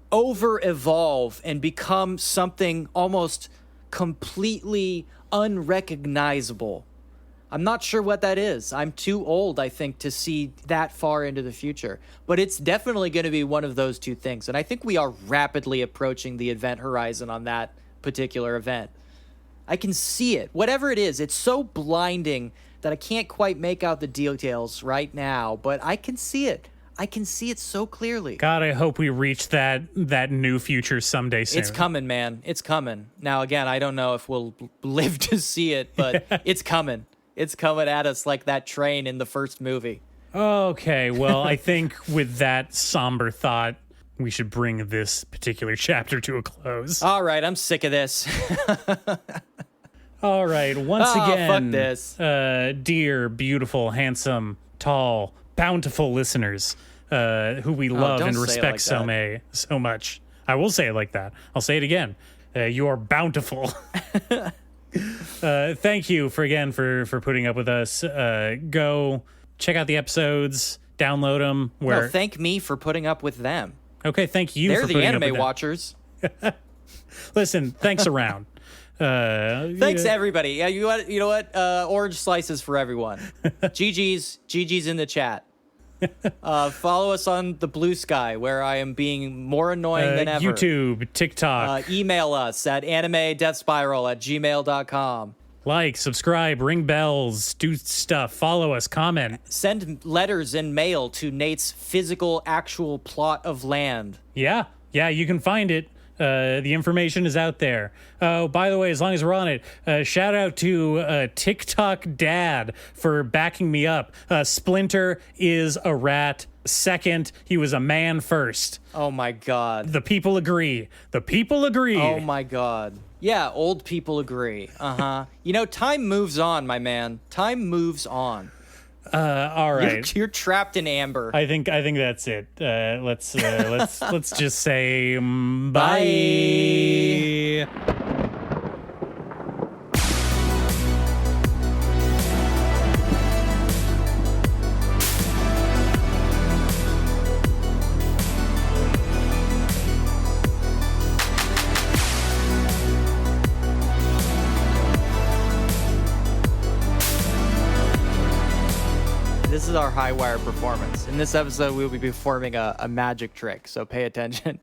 over-evolve and become something almost completely unrecognizable. I'm not sure what that is. I'm too old, I think, to see that far into the future. But it's definitely going to be one of those two things. And I think we are rapidly approaching the event horizon on that particular event. I can see it. Whatever it is, it's so blinding that I can't quite make out the details right now, but I can see it. I can see it so clearly. God, I hope we reach that new future someday soon. It's coming, man. It's coming. Now, again, I don't know if we'll live to see it, but it's coming. It's coming at us like that train in the first movie. Okay, well, I think with that somber thought, we should bring this particular chapter to a close. All right, I'm sick of this. All right, once again, fuck this. Dear, beautiful, handsome, tall, bountiful listeners who we love don't and say it respect like so much. I will say it like that. I'll say it again. You are bountiful. Thank you for putting up with us. Go check out the episodes, download them. No, thank me for putting up with them. Okay, thank you. They're for the putting up anime with watchers. Listen, thanks around. Thanks everybody. Yeah, you know what? Orange slices for everyone. GG's in the chat. Follow us on the Blue Sky, where I am being more annoying than ever. YouTube, TikTok. Email us at animedeathspiral@gmail.com. Like, subscribe, ring bells, do stuff, follow us, comment. Send letters and mail to Nate's physical, actual plot of land. Yeah, you can find it. The information is out there. Oh, by the way, as long as we're on it, shout out to TikTok Dad for backing me up. Splinter is a rat. Second, he was a man first. Oh my God. The people agree. Oh my God. Yeah, old people agree. You know, time moves on, my man. Time moves on. All right. You're trapped in amber. I think that's it. Let's just say bye. This is our high wire performance. In this episode, we will be performing a magic trick, so pay attention.